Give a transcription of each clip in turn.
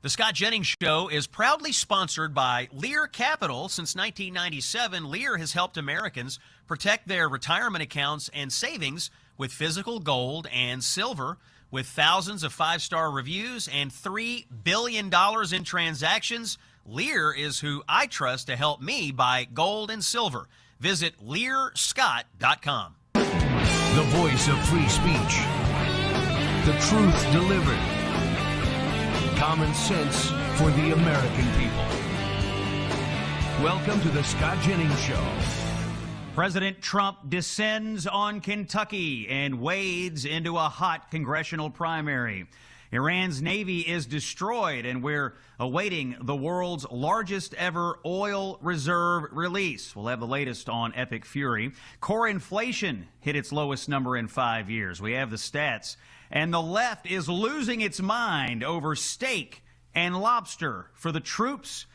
The Scott Jennings Show is proudly sponsored by Lear Capital. Since 1997, Lear has helped Americans protect their retirement accounts and savings with physical gold and silver. With thousands of five-star reviews and $3 billion in transactions, Lear is who I trust to help me buy gold and silver. Visit LearScott.com. The voice of free speech. The truth delivered. Common sense for the American people. Welcome to the Scott Jennings Show. President Trump descends on Kentucky and wades into a hot congressional primary. Iran's Navy is destroyed, and we're awaiting the world's largest ever oil reserve release. We'll have the latest on Epic Fury. Core inflation hit its lowest number in 5 years. We have the stats. And the left is losing its mind over steak and lobster for the troops.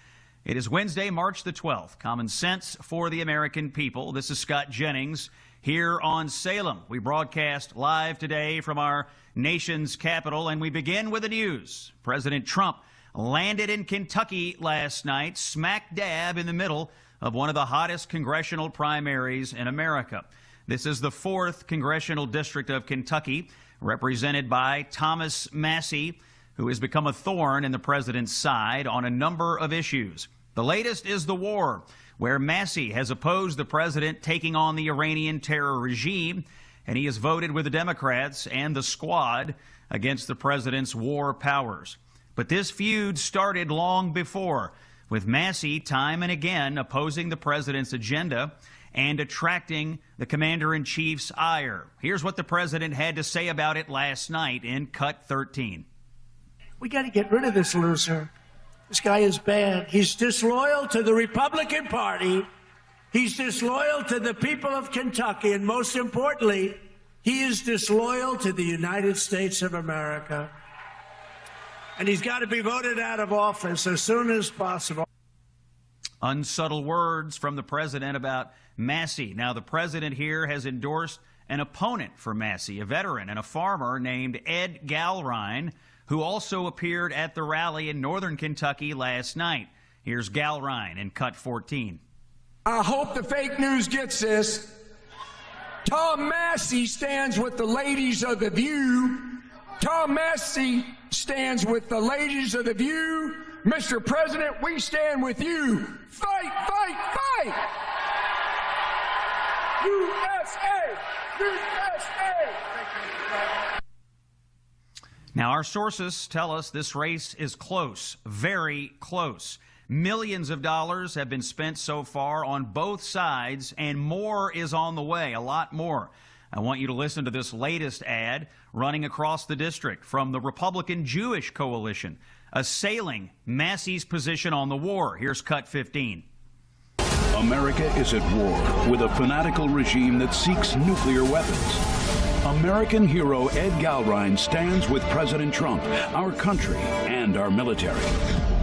It is Wednesday, March the 12th. Common sense for the American people. This is Scott Jennings here on Salem. We broadcast live today from our nation's capital, and we begin with the news. President Trump landed in Kentucky last night, smack dab in the middle of one of the hottest congressional primaries in America. This is the 4th congressional district of Kentucky, represented by Thomas Massie, who has become a thorn in the president's side on a number of issues. The latest is the war, where Massie has opposed the president taking on the Iranian terror regime, and he has voted with the Democrats and the squad against the president's war powers. But this feud started long before, with Massie time and again opposing the president's agenda and attracting the commander-in-chief's ire. Here's what the president had to say about it last night in Cut 13. We got to get rid of this loser. This guy is bad. He's disloyal to the Republican Party. He's disloyal to the people of Kentucky. And most importantly, he is disloyal to the United States of America. And he's got to be voted out of office as soon as possible. Unsubtle words from the president about Massie. Now, the president here has endorsed an opponent for Massie, a veteran and a farmer named Ed Gallrein, who also appeared at the rally in northern Kentucky last night. Here's Gallrein in Cut 14. I hope the fake news gets this. Tom Massie stands with the ladies of The View. Tom Massie stands with the ladies of The View. Mr. President, we stand with you. Fight, fight, fight! USA! USA! Now, our sources tell us this race is close, very close. Millions of dollars have been spent so far on both sides, and more is on the way, a lot more. I want you to listen to this latest ad running across the district from the Republican Jewish Coalition, assailing Massie's position on the war. Here's Cut 15. America is at war with a fanatical regime that seeks nuclear weapons. American hero Ed Gallrein stands with President Trump, our country, and our military.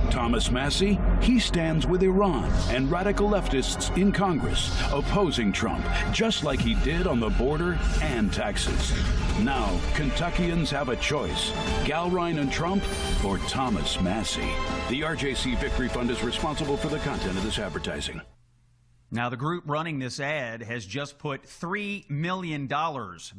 Thomas Massie, he stands with Iran and radical leftists in Congress, opposing Trump, just like he did on the border and taxes. Now, Kentuckians have a choice: Gallrein and Trump, or Thomas Massie. The RJC Victory Fund is responsible for the content of this advertising. Now, the group running this ad has just put $3 million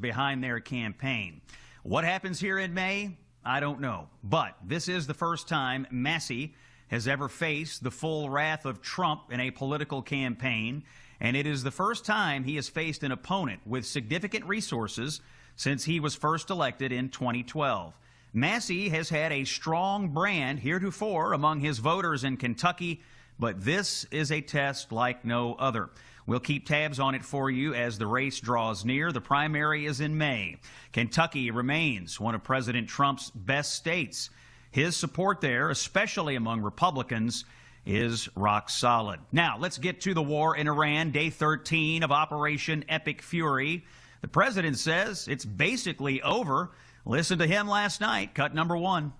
behind their campaign. What happens here in May? I don't know. But this is the first time Massie has ever faced the full wrath of Trump in a political campaign, and it is the first time he has faced an opponent with significant resources since he was first elected in 2012. Massie has had a strong brand heretofore among his voters in Kentucky, but this is a test like no other. We'll keep tabs on it for you as the race draws near. The primary is in May. Kentucky remains one of President Trump's best states. His support there, especially among Republicans, is rock solid. Now, let's get to the war in Iran, day 13 of Operation Epic Fury. The president says it's basically over. Listen to him last night, cut number 1.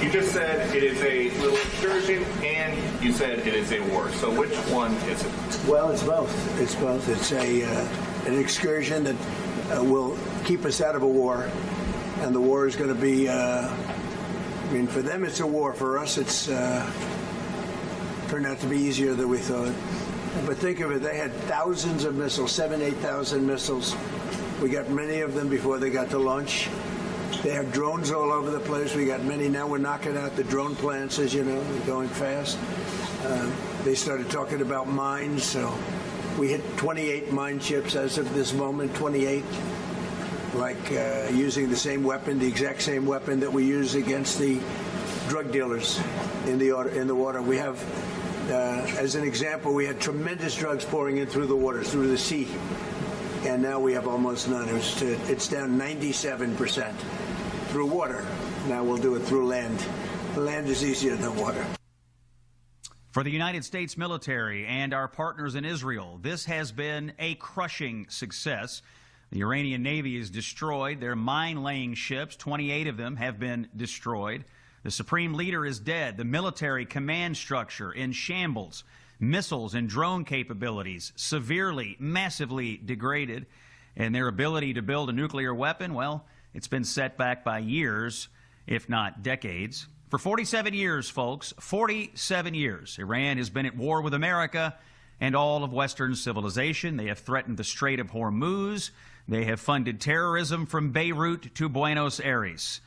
You just said it is a little excursion, and you said it is a war. So which one is it? Well, it's both. It's both. It's an excursion that will keep us out of a war, and the war is going to be I mean, for them it's a war. For us, it's turned out to be easier than we thought. But think of it, they had thousands of missiles, 7,000, 8,000 missiles. We got many of them before they got to launch. They have drones all over the place. We got many. Now we're knocking out the drone plants, as you know. They're going fast. They started talking about mines, so we hit 28 mine chips as of this moment, 28. Like using the same weapon, the exact same weapon that we use against the drug dealers in the water. We have, as an example, we had tremendous drugs pouring in through the waters, through the sea. And now we have almost none. It's down 97% through water. Now we'll do it through land. Land is easier than water. For the United States military and our partners in Israel, this has been a crushing success. The Iranian Navy is destroyed. Their mine-laying ships, 28 of them, have been destroyed. The supreme leader is dead. The military command structure in shambles. Missiles and drone capabilities severely, massively degraded. And their ability to build a nuclear weapon, well, it's been set back by years, if not decades. For 47 years, folks, 47 years, Iran has been at war with America and all of Western civilization. They have threatened the Strait of Hormuz. They have funded terrorism from Beirut to Buenos Aires.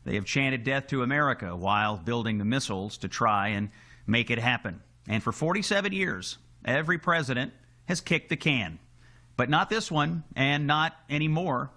They have chanted death to America while building the missiles to try and make it happen. And for 47 years, every president has kicked the can. But not this one, and not anymore.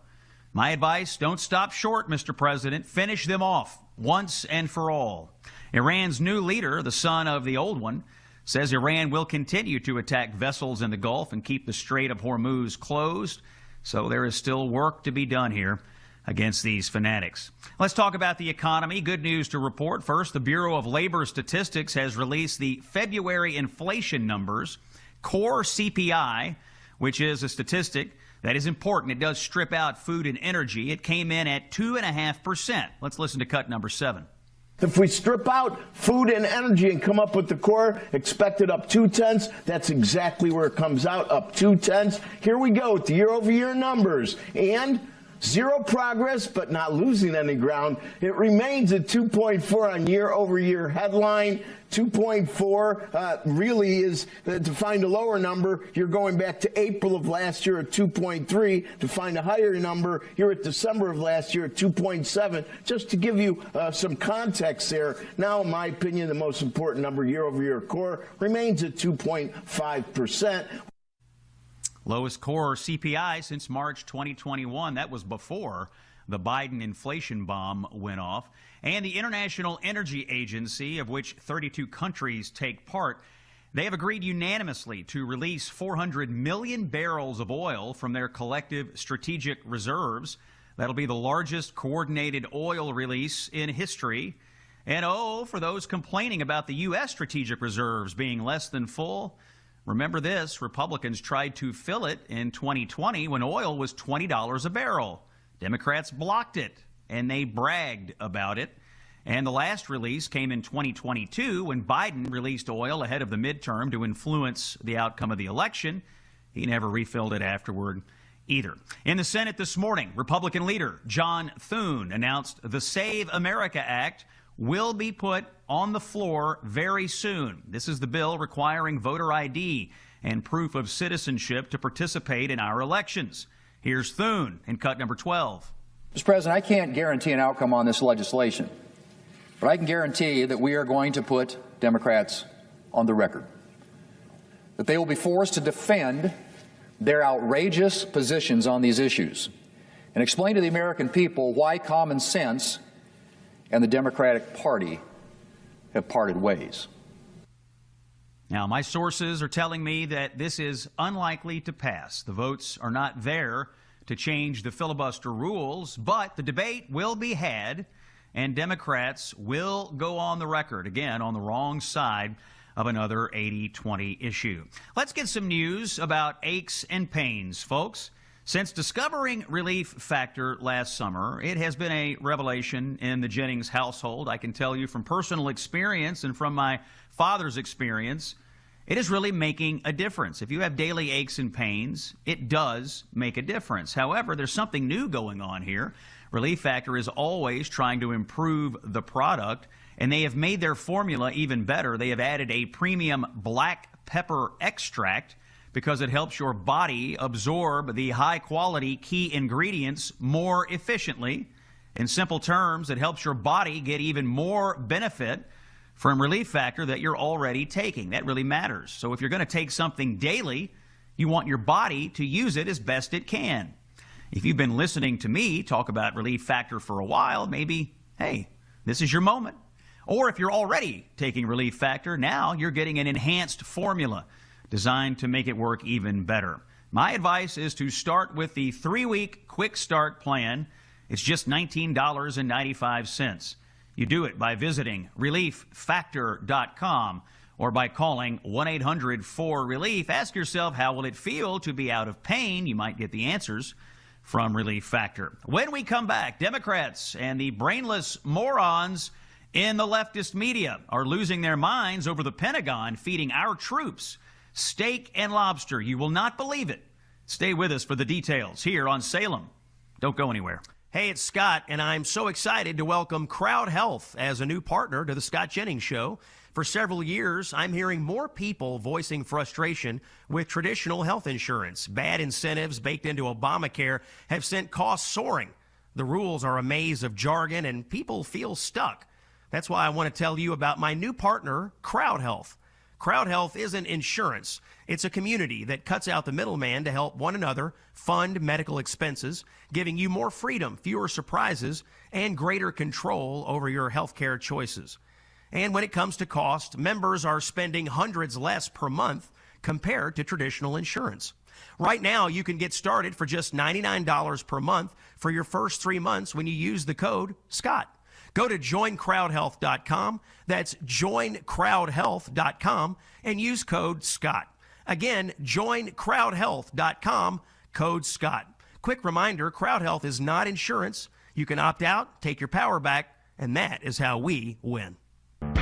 My advice, don't stop short, Mr. President. Finish them off once and for all. Iran's new leader, the son of the old one, says Iran will continue to attack vessels in the Gulf and keep the Strait of Hormuz closed. So there is still work to be done here against these fanatics. Let's talk about the economy. Good news to report. First, the Bureau of Labor Statistics has released the February inflation numbers. Core CPI, which is a statistic that is important. It does strip out food and energy. It came in at 2.5%. Let's listen to cut number 7. If we strip out food and energy and come up with the core expected up 0.2, that's exactly where it comes out, up 0.2. Here we go with the year-over-year numbers. And zero progress, but not losing any ground. It remains at 2.4 on year-over-year headline. 2.4 really is, to find a lower number, you're going back to April of last year at 2.3. To find a higher number, you're at December of last year at 2.7. Just to give you some context there, now, in my opinion, the most important number, year-over-year core, remains at 2.5%. Lowest core CPI since March 2021. That was before the Biden inflation bomb went off. And the International Energy Agency, of which 32 countries take part, they have agreed unanimously to release 400 million barrels of oil from their collective strategic reserves. That'll be the largest coordinated oil release in history. And oh, for those complaining about the U.S. strategic reserves being less than full, remember this, Republicans tried to fill it in 2020 when oil was $20 a barrel. Democrats blocked it, and they bragged about it. And the last release came in 2022 when Biden released oil ahead of the midterm to influence the outcome of the election. He never refilled it afterward either. In the Senate this morning, Republican leader John Thune announced the Save America Act will be put on the floor very soon. This is the bill requiring voter ID and proof of citizenship to participate in our elections. Here's Thune in cut number 12. Mr. President, I can't guarantee an outcome on this legislation, but I can guarantee that we are going to put Democrats on the record, that they will be forced to defend their outrageous positions on these issues and explain to the American people why common sense and the Democratic Party have parted ways. Now, my sources are telling me that this is unlikely to pass. The votes are not there to change the filibuster rules, but the debate will be had, and Democrats will go on the record, again, on the wrong side of another 80-20 issue. Let's get some news about aches and pains, folks. Since discovering Relief Factor last summer, it has been a revelation in the Jennings household. I can tell you from personal experience and from my father's experience, it is really making a difference. If you have daily aches and pains, it does make a difference. However, there's something new going on here. Relief Factor is always trying to improve the product, and they have made their formula even better. They have added a premium black pepper extract because it helps your body absorb the high-quality key ingredients more efficiently. In simple terms, it helps your body get even more benefit from Relief Factor that you're already taking. That really matters. So if you're going to take something daily, you want your body to use it as best it can. If you've been listening to me talk about Relief Factor for a while, maybe, hey, this is your moment. Or if you're already taking Relief Factor, now you're getting an enhanced formula designed to make it work even better. My advice is to start with the 3-week quick start plan. It's just $19.95. You do it by visiting relieffactor.com or by calling 1-800-4RELIEF. Ask yourself, how will it feel to be out of pain? You might get the answers from Relief Factor. When we come back, Democrats and the brainless morons in the leftist media are losing their minds over the Pentagon feeding our troops steak and lobster. You will not believe it. Stay with us for the details here on Salem. Don't go anywhere. Hey, it's Scott, and I'm so excited to welcome Crowd Health as a new partner to the Scott Jennings Show. For several years, I'm hearing more people voicing frustration with traditional health insurance. Bad incentives baked into Obamacare have sent costs soaring. The rules are a maze of jargon, and people feel stuck. That's why I want to tell you about my new partner, Crowd Health. Crowd Health isn't insurance. It's a community that cuts out the middleman to help one another fund medical expenses, giving you more freedom, fewer surprises, and greater control over your healthcare choices. And when it comes to cost, members are spending hundreds less per month compared to traditional insurance. Right now, you can get started for just $99 per month for your first 3 months when you use the code SCOTT. Go to joincrowdhealth.com. That's joincrowdhealth.com and use code SCOTT. Again, joincrowdhealth.com, code SCOTT. Quick reminder, Crowd Health is not insurance. You can opt out, take your power back, and that is how we win.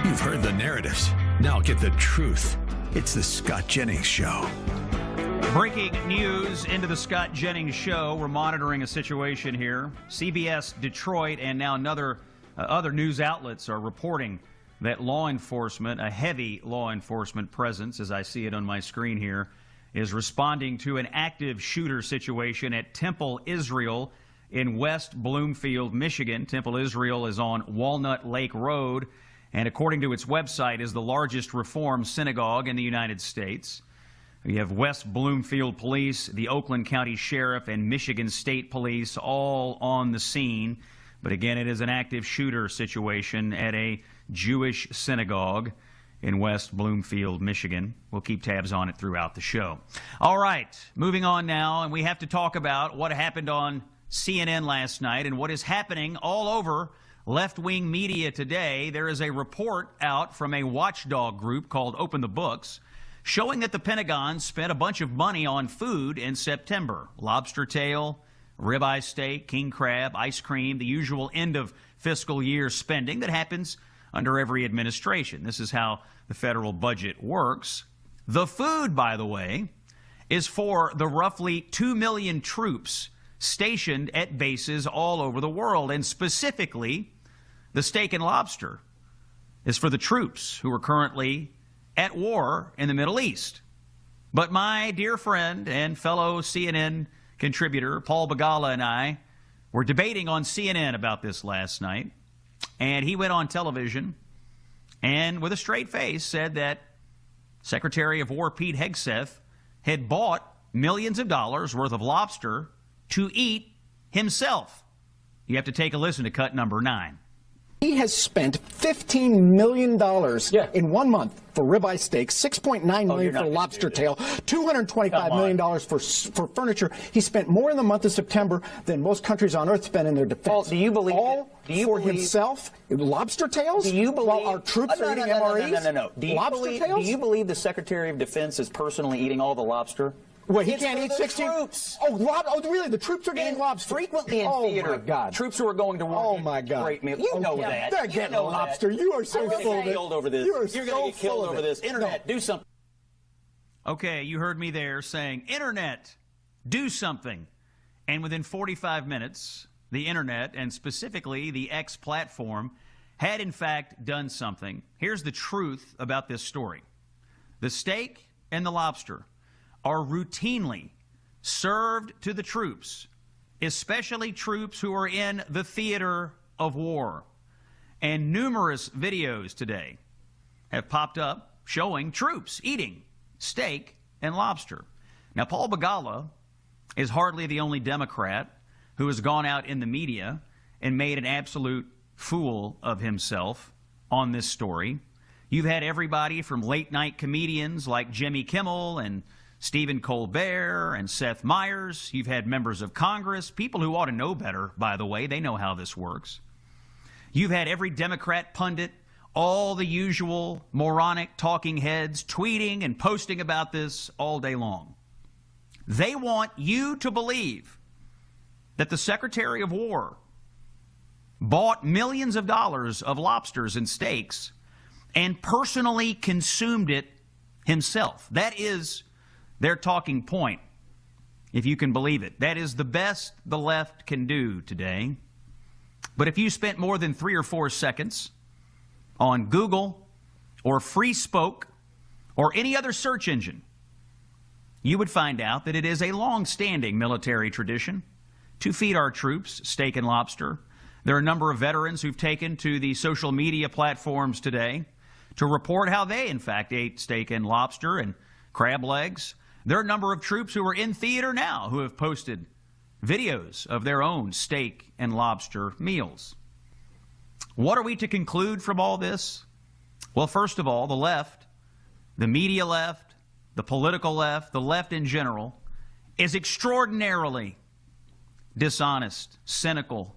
You've heard the narratives. Now get the truth. It's the Scott Jennings Show. Breaking news into the Scott Jennings Show. We're monitoring a situation here. CBS Detroit and now other news outlets are reporting that law enforcement, a heavy law enforcement presence, as I see it on my screen here, is responding to an active shooter situation at Temple Israel in West Bloomfield, Michigan. Temple Israel is on Walnut Lake Road, and according to its website, is the largest Reform synagogue in the United States. You have West Bloomfield Police, the Oakland County Sheriff, and Michigan State Police all on the scene. But again, it is an active shooter situation at a Jewish synagogue in West Bloomfield, Michigan. We'll keep tabs on it throughout the show. All right, moving on now, and we have to talk about what happened on CNN last night and what is happening all over left-wing media today. There is a report out from a watchdog group called Open the Books showing that the Pentagon spent a bunch of money on food in September. Lobster tail, ribeye steak, king crab, ice cream, the usual end of fiscal year spending that happens under every administration. This is how the federal budget works. The food, by the way, is for the roughly 2 million troops stationed at bases all over the world, and specifically the steak and lobster is for the troops who are currently at war in the Middle East. But my dear friend and fellow CNN contributor Paul Begala and I were debating on CNN about this last night, and he went on television and with a straight face said that Secretary of War Pete Hegseth had bought millions of dollars worth of lobster to eat himself. You have to take a listen to cut number 9. He has spent $15 million in 1 month for ribeye steak, $6.9 million for lobster tail, $225 million for furniture. He spent more in the month of September than most countries on earth spend in their defense. Paul, do you believe himself? Lobster tails? Do you believe while our troops are eating MREs? No. Do you believe the Secretary of Defense is personally eating all the lobster? Well, he can't eat 16. Troops. Oh, really? The troops are getting lobster frequently in theater. Oh my God! Troops who are going to war. Oh my God! Great meal. You know that. They're getting lobster. That. You are so full of it. Over this. You're going to get killed over this. Internet, do something. Okay, you heard me there saying, Internet, do something. And within 45 minutes, the internet, and specifically the X platform, had in fact done something. Here's the truth about this story. The steak and the lobster are routinely served to the troops, especially troops who are in the theater of war. And numerous videos today have popped up showing troops eating steak and lobster. Now, Paul Begala is hardly the only Democrat who has gone out in the media and made an absolute fool of himself on this story. You've had everybody from late-night comedians like Jimmy Kimmel and Stephen Colbert and Seth Meyers. You've had members of Congress, people who ought to know better, by the way. They know how this works. You've had every Democrat pundit, all the usual moronic talking heads tweeting and posting about this all day long. They want you to believe that the Secretary of War bought millions of dollars of lobsters and steaks and personally consumed it himself. That is their talking point, if you can believe it. That is the best the left can do today. But if you spent more than 3 or 4 seconds on Google or Free Spoke or any other search engine, you would find out that it is a long-standing military tradition to feed our troops steak and lobster. There are a number of veterans who've taken to the social media platforms today to report how they, in fact, ate steak and lobster and crab legs. There are a number of troops who are in theater now who have posted videos of their own steak and lobster meals. What are we to conclude from all this? Well, first of all, the left, the media left, the political left, the left in general, is extraordinarily dishonest, cynical,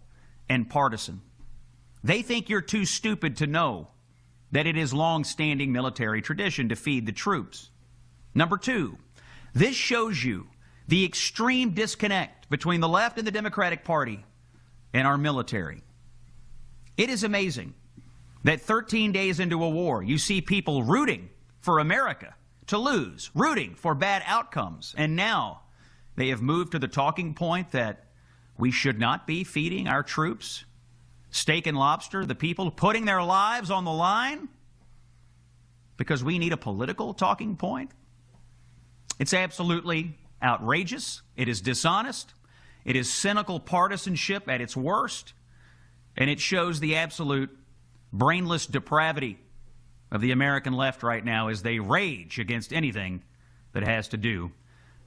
and partisan. They think you're too stupid to know that it is long-standing military tradition to feed the troops. Number 2, this shows you the extreme disconnect between the left and the Democratic Party and our military. It is amazing that 13 days into a war, you see people rooting for America to lose, rooting for bad outcomes. And now they have moved to the talking point that we should not be feeding our troops steak and lobster, the people putting their lives on the line, because we need a political talking point. It's absolutely outrageous. It is dishonest. It is cynical partisanship at its worst. And it shows the absolute brainless depravity of the American left right now as they rage against anything that has to do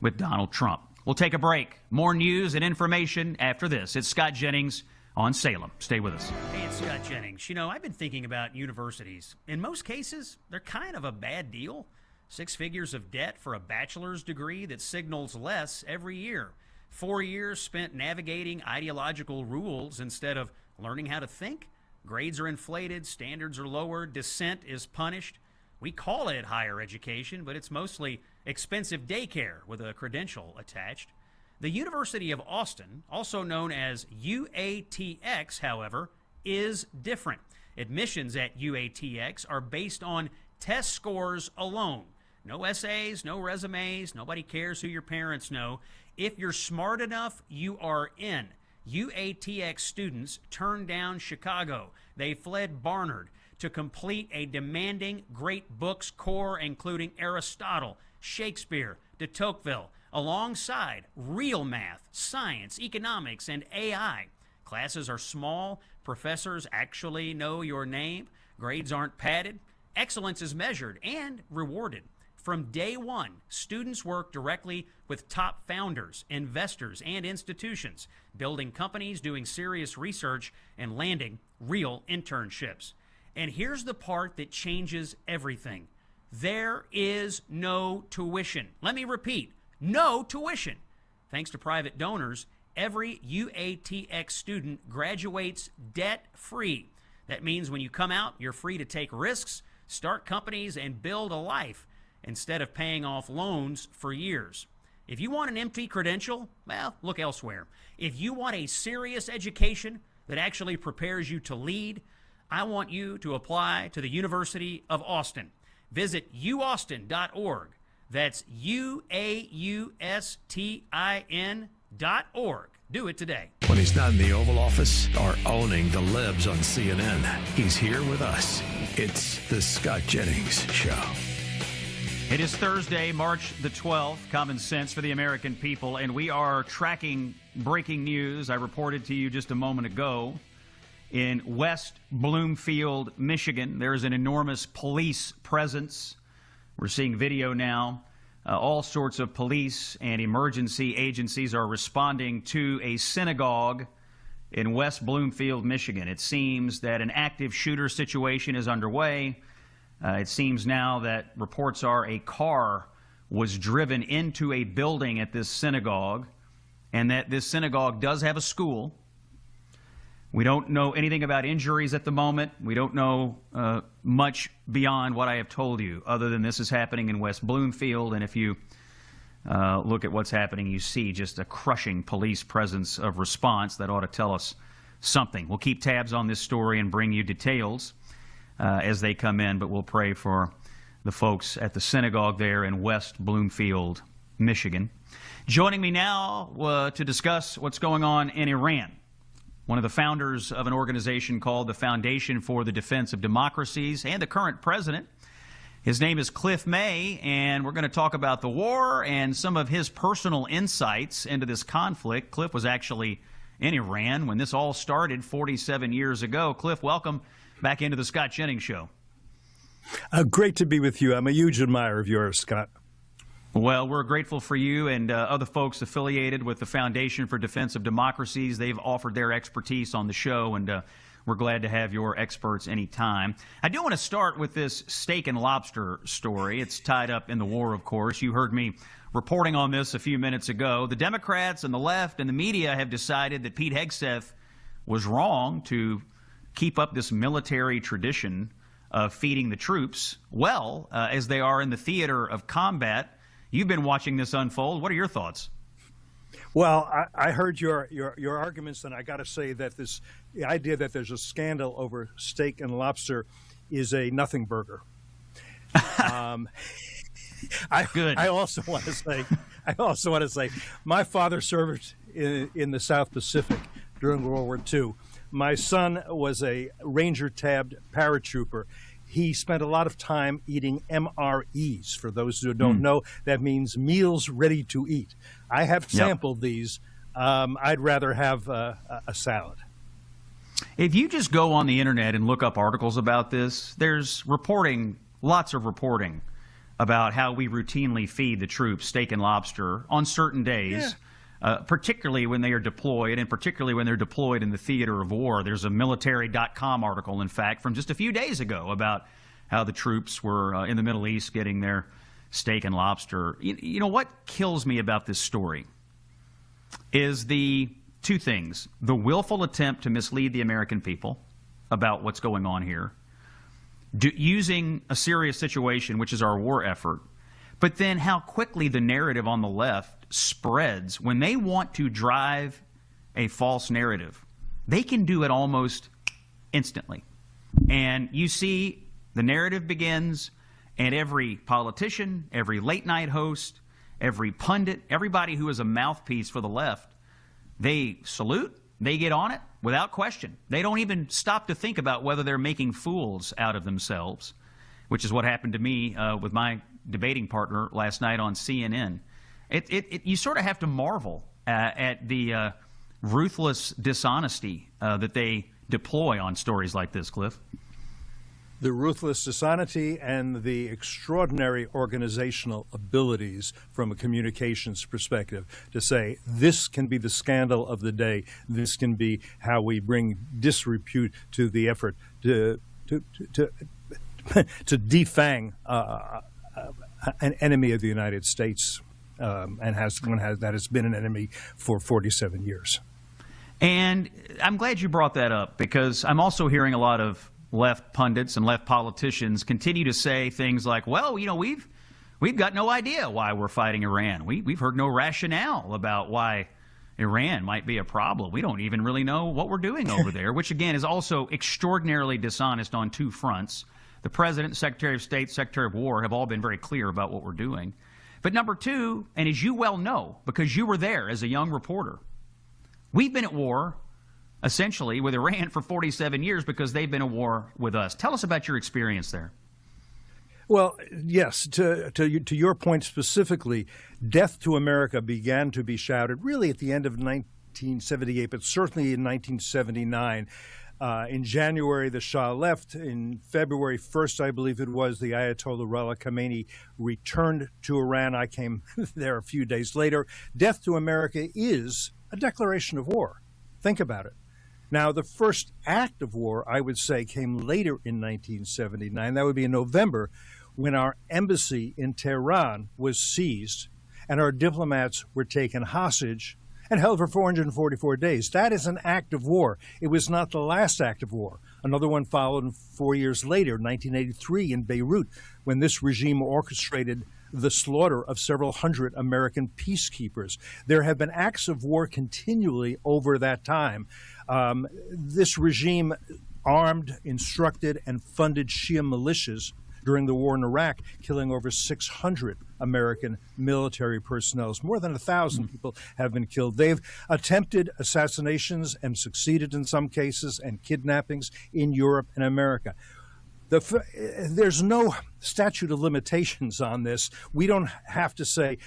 with Donald Trump. We'll take a break. More news and information after this. It's Scott Jennings on Salem. Stay with us. Hey, it's Scott Jennings. You know, I've been thinking about universities. In most cases, they're kind of a bad deal. 6 figures of debt for a bachelor's degree that signals less every year. 4 years spent navigating ideological rules instead of learning how to think. Grades are inflated, standards are lowered, dissent is punished. We call it higher education, but it's mostly expensive daycare with a credential attached. The University of Austin, also known as UATX, however, is different. Admissions at UATX are based on test scores alone. No essays, no resumes, nobody cares who your parents know. If you're smart enough, you are in. UATX students turned down Chicago. They fled Barnard to complete a demanding great books core, including Aristotle, Shakespeare, de Tocqueville, alongside real math, science, economics, and AI. Classes are small. Professors actually know your name. Grades aren't padded. Excellence is measured and rewarded. From day one, students work directly with top founders, investors, and institutions, building companies, doing serious research, and landing real internships. And here's the part that changes everything. There is no tuition. Let me repeat, no tuition. Thanks to private donors, every UATX student graduates debt-free. That means when you come out, you're free to take risks, start companies, and build a life instead of paying off loans for years. If you want an empty credential, well, look elsewhere. If you want a serious education that actually prepares you to lead, I want you to apply to the University of Austin. Visit uaustin.org. That's UAUSTIN.org. Do it today. when he's not in the Oval Office or owning the libs on CNN. He's here with us. It's the Scott Jennings Show. It is Thursday, March the 12th, Common Sense for the American People, and we are tracking breaking news. I reported to you just a moment ago. In West Bloomfield, Michigan, there is an enormous police presence. We're seeing video now. All sorts of police and emergency agencies are responding to a synagogue in West Bloomfield, Michigan. It seems that an active shooter situation is underway. It seems now that reports are a car was driven into a building at this synagogue, and that this synagogue does have a school. We don't know anything about injuries at the moment. We don't know much beyond what I have told you, other than this is happening in West Bloomfield. And if you look at what's happening, you see just a crushing police presence of response that ought to tell us something. We'll keep tabs on this story and bring you details as they come in, but we'll pray for the folks at the synagogue there in West Bloomfield, Michigan. Joining me now to discuss what's going on in Iran, one of the founders of an organization called the Foundation for the Defense of Democracies, and the current president. His name is Cliff May, and we're going to talk about the war and some of his personal insights into this conflict. Cliff was actually in Iran when this all started 47 years ago. Cliff, welcome back into the Scott Jennings Show. Great to be with you. I'm a huge admirer of yours, Scott. Well, we're grateful for you and other folks affiliated with the Foundation for Defense of Democracies. They've offered their expertise on the show, and we're glad to have your experts anytime. I do want to start with this steak and lobster story. It's tied up in the war, of course. You heard me reporting on this a few minutes ago. The Democrats and the left and the media have decided that Pete Hegseth was wrong to keep up this military tradition of feeding the troops well as they are in the theater of combat. You've been watching this unfold. What are your thoughts? Well, I heard your arguments, and I got to say that the idea that there's a scandal over steak and lobster is a nothing burger. Good. I also want to say, my father served in the South Pacific during World War II. My son was a Ranger-tabbed paratrooper. He spent a lot of time eating MREs. For those who don't know, that means meals ready to eat. I have sampled these. I'd rather have a salad. If you just go on the internet and look up articles about this, there's reporting, lots of reporting, about how we routinely feed the troops steak and lobster on certain days. Particularly when they are deployed, and particularly when they're deployed in the theater of war. There's a military.com article, in fact, from just a few days ago about how the troops were in the Middle East getting their steak and lobster. You know, what kills me about this story is the two things: the willful attempt to mislead the American people about what's going on here, using a serious situation, which is our war effort, but then how quickly the narrative on the left spreads when they want to drive a false narrative. They can do it almost instantly. And you see the narrative begins, and every politician, every late night host, every pundit, everybody who is a mouthpiece for the left, they salute, they get on it without question. They don't even stop to think about whether they're making fools out of themselves, which is what happened to me with my debating partner last night on CNN. You sort of have to marvel at the ruthless dishonesty that they deploy on stories like this, Cliff. The ruthless dishonesty and the extraordinary organizational abilities from a communications perspective to say this can be the scandal of the day, this can be how we bring disrepute to the effort to defang an enemy of the United States. And that has been an enemy for 47 years. And I'm glad you brought that up, because I'm also hearing a lot of left pundits and left politicians continue to say things like, well, you know, we've got no idea why we're fighting Iran. We've heard no rationale about why Iran might be a problem. We don't even really know what we're doing over there, which, again, is also extraordinarily dishonest on two fronts. The President, Secretary of State, Secretary of War have all been very clear about what we're doing. But number two, and as you well know, because you were there as a young reporter, We've been at war, essentially, with Iran for 47 years because they've been at war with us. Tell us about your experience there. Well, yes, to your point specifically, death to America began to be shouted really at the end of 1978, but certainly in 1979. In January, the Shah left. In February 1st, I believe it was, the Ayatollah Ruhollah Khomeini returned to Iran. I came there a few days later. Death to America is a declaration of war. Think about it. Now, the first act of war, I would say, came later in 1979. That would be in November, when our embassy in Tehran was seized and our diplomats were taken hostage and held for 444 days. That is an act of war. It was not the last act of war. Another one followed 4 years later, 1983, in Beirut, when this regime orchestrated the slaughter of several hundred American peacekeepers. There have been acts of war continually over that time. This regime armed, instructed, and funded Shia militias during the war in Iraq, killing over 600 American military personnel. More than 1,000 people have been killed. They've attempted assassinations and succeeded in some cases, and kidnappings in Europe and America. There's no statute of limitations on this. We don't have to say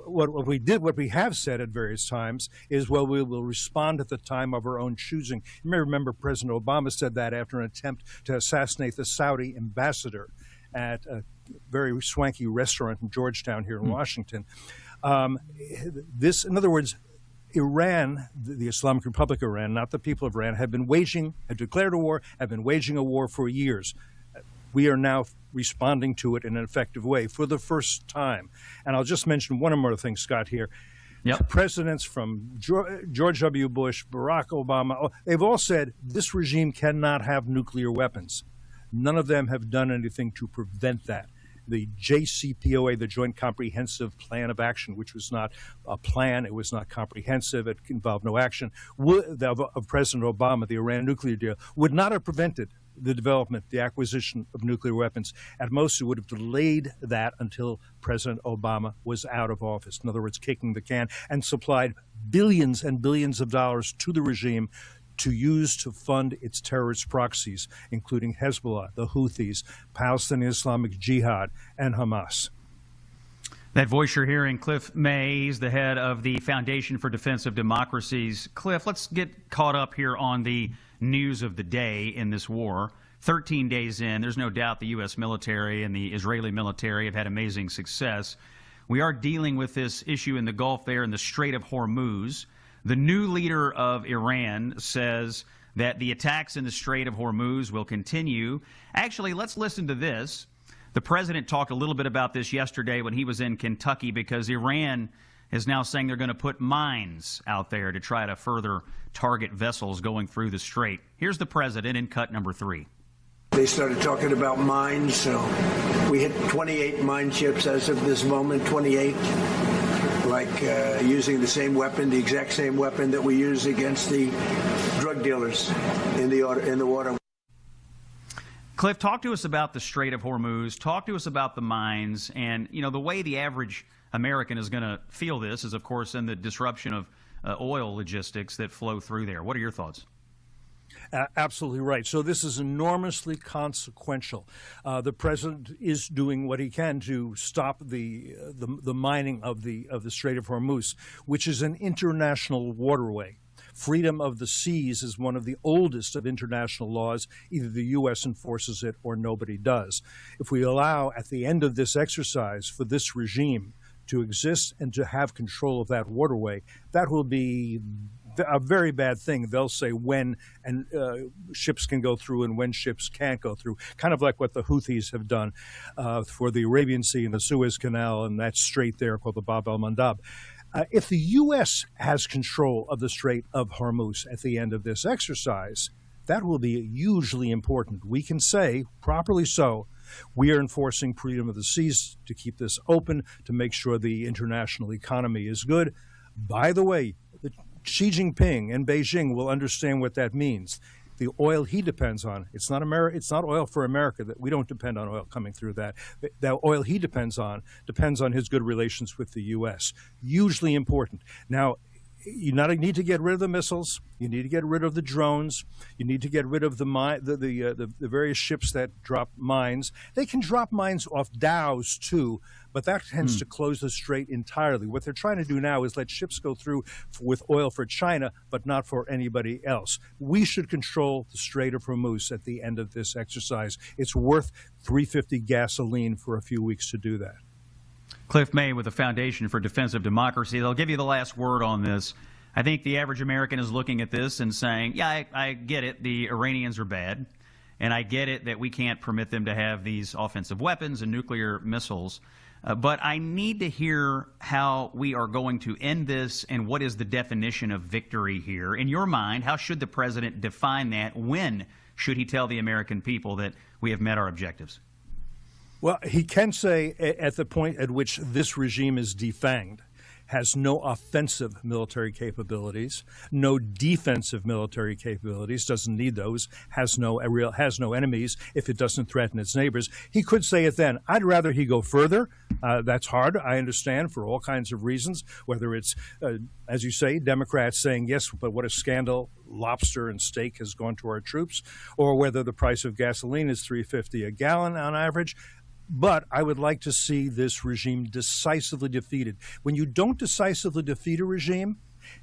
what we have said at various times is, well, we will respond at the time of our own choosing. You may remember President Obama said that after an attempt to assassinate the Saudi ambassador at a very swanky restaurant in Georgetown here in Washington. In other words, Iran, the Islamic Republic of Iran, not the people of Iran, have declared a war, have been waging a war for years. We are now responding to it in an effective way for the first time. And I'll just mention one more thing, Scott, here. Yep. Presidents from George W. Bush, Barack Obama, they've all said this regime cannot have nuclear weapons. None of them have done anything to prevent that. The JCPOA, the Joint Comprehensive Plan of Action, which was not a plan, it was not comprehensive, it involved no action, of President Obama, the Iran nuclear deal, would not have prevented the development, the acquisition of nuclear weapons. At most, it would have delayed that until President Obama was out of office. In other words, kicking the can, and supplied billions and billions of dollars to the regime to use to fund its terrorist proxies, including Hezbollah, the Houthis, Palestinian Islamic Jihad, and Hamas. That voice you're hearing, Cliff May, is the head of the Foundation for Defense of Democracies. Cliff, let's get caught up here on the news of the day in this war. 13 days in, there's no doubt the U.S. military and the Israeli military have had amazing success. We are dealing with this issue in the Gulf there in the Strait of Hormuz. The new leader of Iran says that the attacks in the Strait of Hormuz will continue. Actually, let's listen to this. The president talked a little bit about this yesterday when he was in Kentucky, because Iran is now saying they're going to put mines out there to try to further target vessels going through the strait. Here's the president in cut number 3. They started talking about mines, so we hit 28 mine ships as of this moment, 28. Using the same weapon, the exact same weapon that we use against the drug dealers in the water. Cliff, talk to us about the Strait of Hormuz. Talk to us about the mines. And, the way the average American is going to feel this is, of course, in the disruption of oil logistics that flow through there. What are your thoughts? Absolutely right. So this is enormously consequential. The president is doing what he can to stop the mining of the Strait of Hormuz, which is an international waterway. Freedom of the seas is one of the oldest of international laws. Either the U.S. enforces it or nobody does. If we allow, at the end of this exercise, for this regime to exist and to have control of that waterway, that will be a very bad thing. They'll say when ships can go through and when ships can't go through, kind of like what the Houthis have done for the Arabian Sea and the Suez Canal and that strait there called the Bab el-Mandab. If the U.S. has control of the Strait of Hormuz at the end of this exercise, that will be hugely important. We can say, properly so, we are enforcing freedom of the seas to keep this open, to make sure the international economy is good. By the way, Xi Jinping and Beijing will understand what that means. The oil he depends on, it's not oil for America. That we don't depend on oil coming through that. The oil he depends on his good relations with the U.S. Hugely important. Now, you need to get rid of the missiles. You need to get rid of the drones. You need to get rid of the various ships that drop mines. They can drop mines off dhows too, but that tends to close the strait entirely. What they're trying to do now is let ships go through with oil for China, but not for anybody else. We should control the Strait of Hormuz at the end of this exercise. It's worth $3.50 gasoline for a few weeks to do that. Cliff May with the Foundation for Defense of Democracy. They'll give you the last word on this. I think the average American is looking at this and saying, yeah, I get it. The Iranians are bad. And I get it that we can't permit them to have these offensive weapons and nuclear missiles. But I need to hear how we are going to end this and what is the definition of victory here. In your mind, how should the president define that? When should he tell the American people that we have met our objectives? Well, he can say at the point at which this regime is defanged, has no offensive military capabilities, no defensive military capabilities, doesn't need those, has no enemies if it doesn't threaten its neighbors. He could say it then. I'd rather he go further. That's hard, I understand, for all kinds of reasons, whether it's, as you say, Democrats saying, yes, but what a scandal, lobster and steak has gone to our troops, or whether the price of gasoline is $3.50 a gallon on average. But I would like to see this regime decisively defeated. When you don't decisively defeat a regime,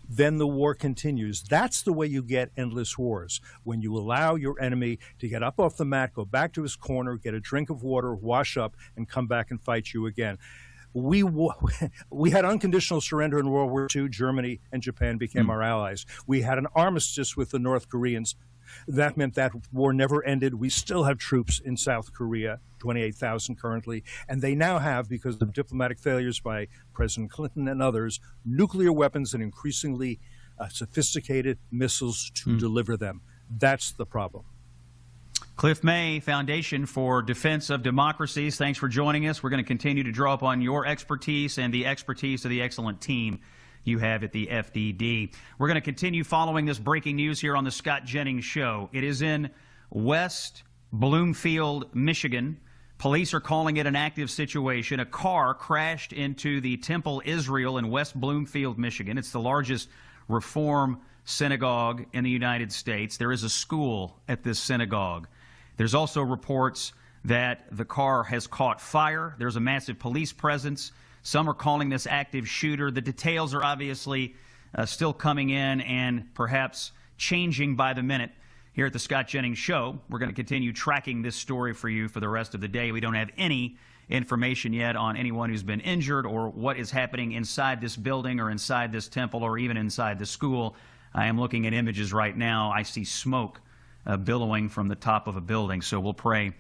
then the war continues. That's the way you get endless wars. When you allow your enemy to get up off the mat, go back to his corner, get a drink of water, wash up, and come back and fight you again. We had unconditional surrender in World War II. Germany and Japan became our allies. We had an armistice with the North Koreans. That meant that war never ended. We still have troops in South Korea, 28,000 currently, and they now have, because of diplomatic failures by President Clinton and others, nuclear weapons and increasingly sophisticated missiles to deliver them. That's the problem. Cliff May, Foundation for Defense of Democracies, thanks for joining us. We're going to continue to draw upon your expertise and the expertise of the excellent team you have at the FDD. We're going to continue following this breaking news here on the Scott Jennings Show. It is in West Bloomfield, Michigan. Police are calling it an active situation. A car crashed into the Temple Israel in West Bloomfield, Michigan. It's the largest Reform synagogue in the United States. There is a school at this synagogue. There's also reports that the car has caught fire. There's a massive police presence. Some are calling this active shooter. The details are obviously still coming in and perhaps changing by the minute. Here at the Scott Jennings Show, we're going to continue tracking this story for you for the rest of the day. We don't have any information yet on anyone who's been injured or what is happening inside this building or inside this temple or even inside the school. I am looking at images right now. I see smoke billowing from the top of a building, so we'll pray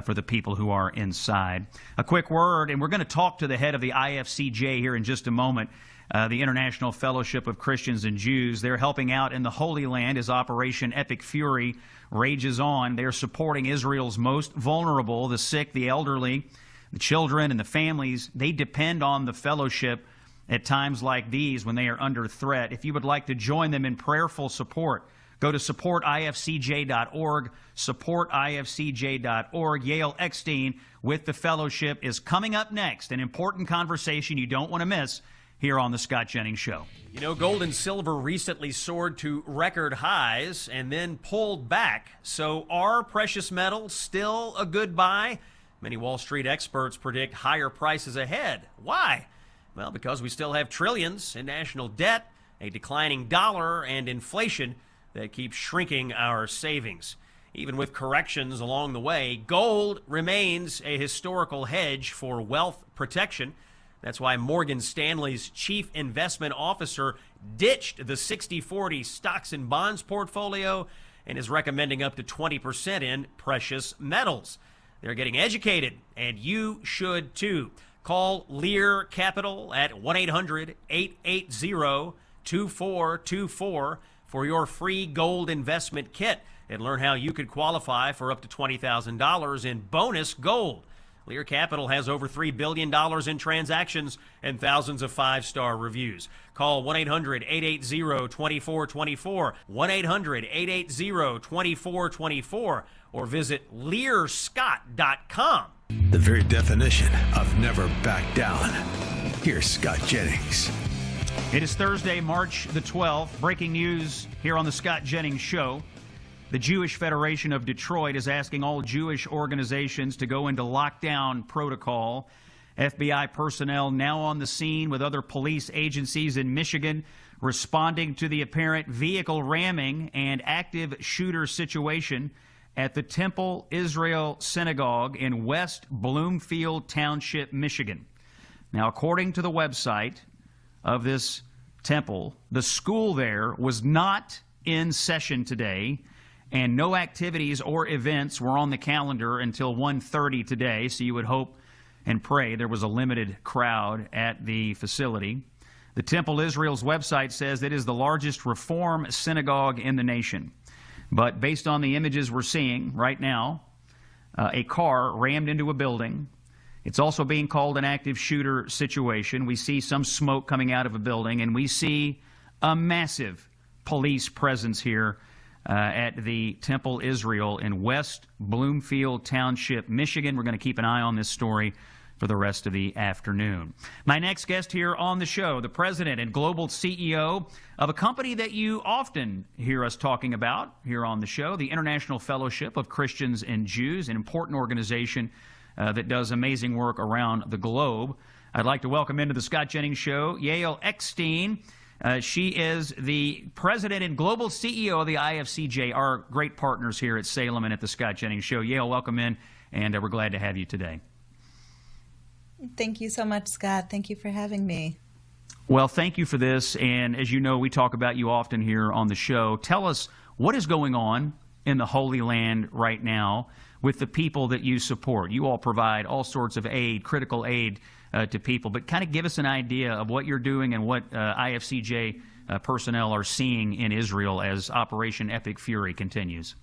for the people who are inside. A quick word, and we're going to talk to the head of the IFCJ here in just a moment, the International Fellowship of Christians and Jews. They're helping out in the Holy Land as Operation Epic Fury rages on. They're supporting Israel's most vulnerable, the sick, the elderly, the children, and the families. They depend on the fellowship at times like these when they are under threat. If you would like to join them in prayerful support, go to supportifcj.org, supportifcj.org. Yale Eckstein with the fellowship is coming up next, an important conversation you don't want to miss here on the Scott Jennings Show. You know, gold and silver recently soared to record highs and then pulled back. So are precious metals still a good buy? Many Wall Street experts predict higher prices ahead. Why? Well, because we still have trillions in national debt, a declining dollar, and inflation that keeps shrinking our savings. Even with corrections along the way, gold remains a historical hedge for wealth protection. That's why Morgan Stanley's chief investment officer ditched the 60-40 stocks and bonds portfolio and is recommending up to 20% in precious metals. They're getting educated, and you should too. Call Lear Capital at 1-800-880-2424 for your free gold investment kit and learn how you could qualify for up to $20,000 in bonus gold. Lear Capital has over $3 billion in transactions and thousands of five-star reviews. Call 1-800-880-2424, 1-800-880-2424, or visit learscott.com. The very definition of never back down. Here's Scott Jennings. It is Thursday, March the 12th. Breaking news here on the Scott Jennings Show. The Jewish Federation of Detroit is asking all Jewish organizations to go into lockdown protocol. FBI personnel now on the scene with other police agencies in Michigan responding to the apparent vehicle ramming and active shooter situation at the Temple Israel Synagogue in West Bloomfield Township, Michigan. Now, according to the website of this temple, the school there was not in session today, and no activities or events were on the calendar until 1:30 today, so you would hope and pray there was a limited crowd at the facility. The Temple Israel's website says it is the largest Reform synagogue in the nation. But based on the images we're seeing right now, a car rammed into a building. It's also being called an active shooter situation. We see some smoke coming out of a building, and we see a massive police presence here at the Temple Israel in West Bloomfield Township, Michigan. We're going to keep an eye on this story for the rest of the afternoon. My next guest here on the show, the president and global CEO of a company that you often hear us talking about here on the show, the International Fellowship of Christians and Jews, an important organization that does amazing work around the globe. I'd like to welcome into the Scott Jennings Show, Yael Eckstein. She is the president and global CEO of the IFCJ, our great partners here at Salem and at the Scott Jennings Show. Yael, welcome in, and we're glad to have you today. Thank you so much, Scott. Thank you for having me. Well, thank you for this. And as you know, we talk about you often here on the show. Tell us what is going on in the Holy Land right now with the people that you support. You all provide all sorts of aid, critical aid to people, but kind of give us an idea of what you're doing and what IFCJ personnel are seeing in Israel as Operation Epic Fury continues.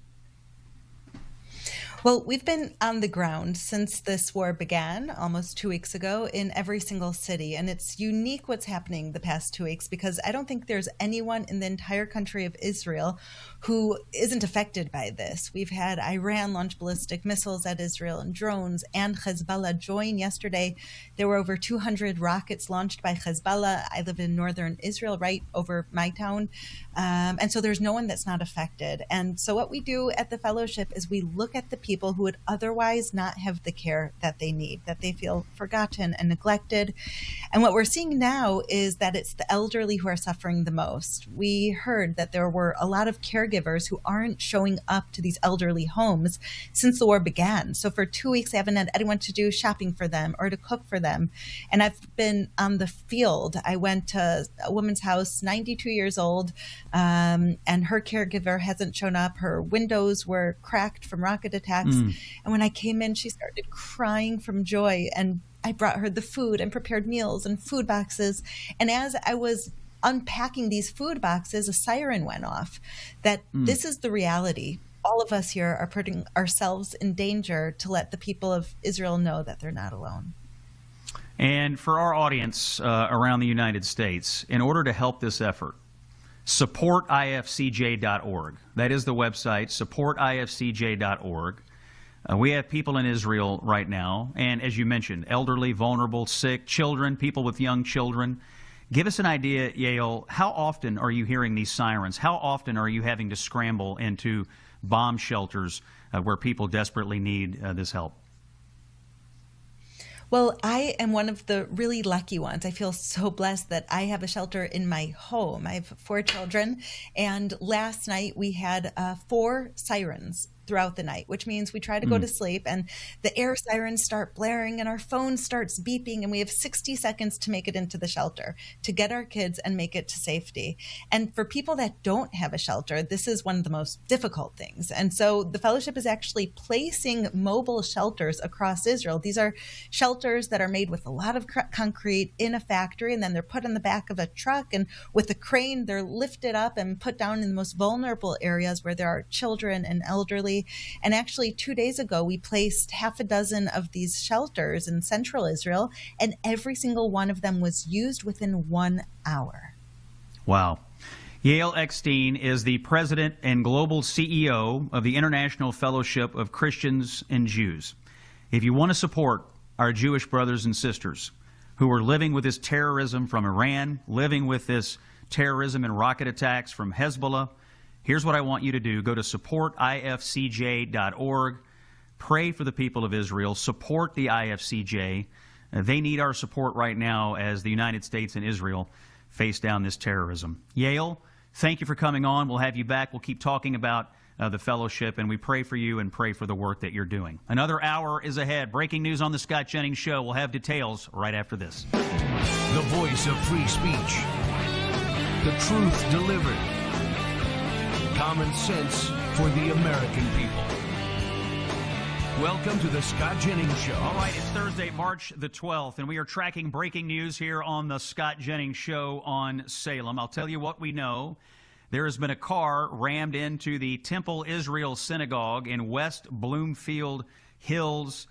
Well, we've been on the ground since this war began almost 2 weeks ago in every single city. And it's unique what's happening the past 2 weeks because I don't think there's anyone in the entire country of Israel who isn't affected by this. We've had Iran launch ballistic missiles at Israel and drones, and Hezbollah join yesterday. There were over 200 rockets launched by Hezbollah. I live in northern Israel, right over my town. And so there's no one that's not affected. And so what we do at the fellowship is we look at the people who would otherwise not have the care that they need, that they feel forgotten and neglected. And what we're seeing now is that it's the elderly who are suffering the most. We heard that there were a lot of caregivers who aren't showing up to these elderly homes since the war began. So for 2 weeks, I haven't had anyone to do shopping for them or to cook for them. And I've been on the field. I went to a woman's house, 92 years old, and her caregiver hasn't shown up. Her windows were cracked from rocket attacks. And when I came in, she started crying from joy. And I brought her the food and prepared meals and food boxes. And as I was unpacking these food boxes, a siren went off that this is the reality. All of us here are putting ourselves in danger to let the people of Israel know that they're not alone. And for our audience around the United States, in order to help this effort, supportifcj.org. That is the website, supportifcj.org. We have people in Israel right now, and as you mentioned, elderly, vulnerable, sick, children, people with young children. Give us an idea, Yael, how often are you hearing these sirens? How often are you having to scramble into bomb shelters where people desperately need this help? Well, I am one of the really lucky ones. I feel so blessed that I have a shelter in my home. I have 4 children, and last night we had 4 sirens throughout the night, which means we try to go to sleep and the air sirens start blaring and our phone starts beeping and we have 60 seconds to make it into the shelter, to get our kids and make it to safety. And for people that don't have a shelter, this is one of the most difficult things. And so the fellowship is actually placing mobile shelters across Israel. These are shelters that are made with a lot of concrete in a factory, and then they're put on the back of a truck, and with a crane, they're lifted up and put down in the most vulnerable areas where there are children and elderly. And actually 2 days ago, we placed half a dozen of these shelters in central Israel, and every single one of them was used within 1 hour. Wow. Yael Eckstein is the president and global CEO of the International Fellowship of Christians and Jews. If you want to support our Jewish brothers and sisters who are living with this terrorism from Iran, living with this terrorism and rocket attacks from Hezbollah. Here's what I want you to do. Go to supportifcj.org. Pray for the people of Israel. Support the IFCJ. They need our support right now as the United States and Israel face down this terrorism. Yale, thank you for coming on. We'll have you back. We'll keep talking about the fellowship, and we pray for you and pray for the work that you're doing. Another hour is ahead. Breaking news on the Scott Jennings Show. We'll have details right after this. The voice of free speech. The truth delivered. Common sense for the American people. Welcome to the Scott Jennings Show. All right, it's Thursday, March the 12th, and we are tracking breaking news here on the Scott Jennings Show on Salem. I'll tell you what we know. There has been a car rammed into the Temple Israel Synagogue in West Bloomfield Hills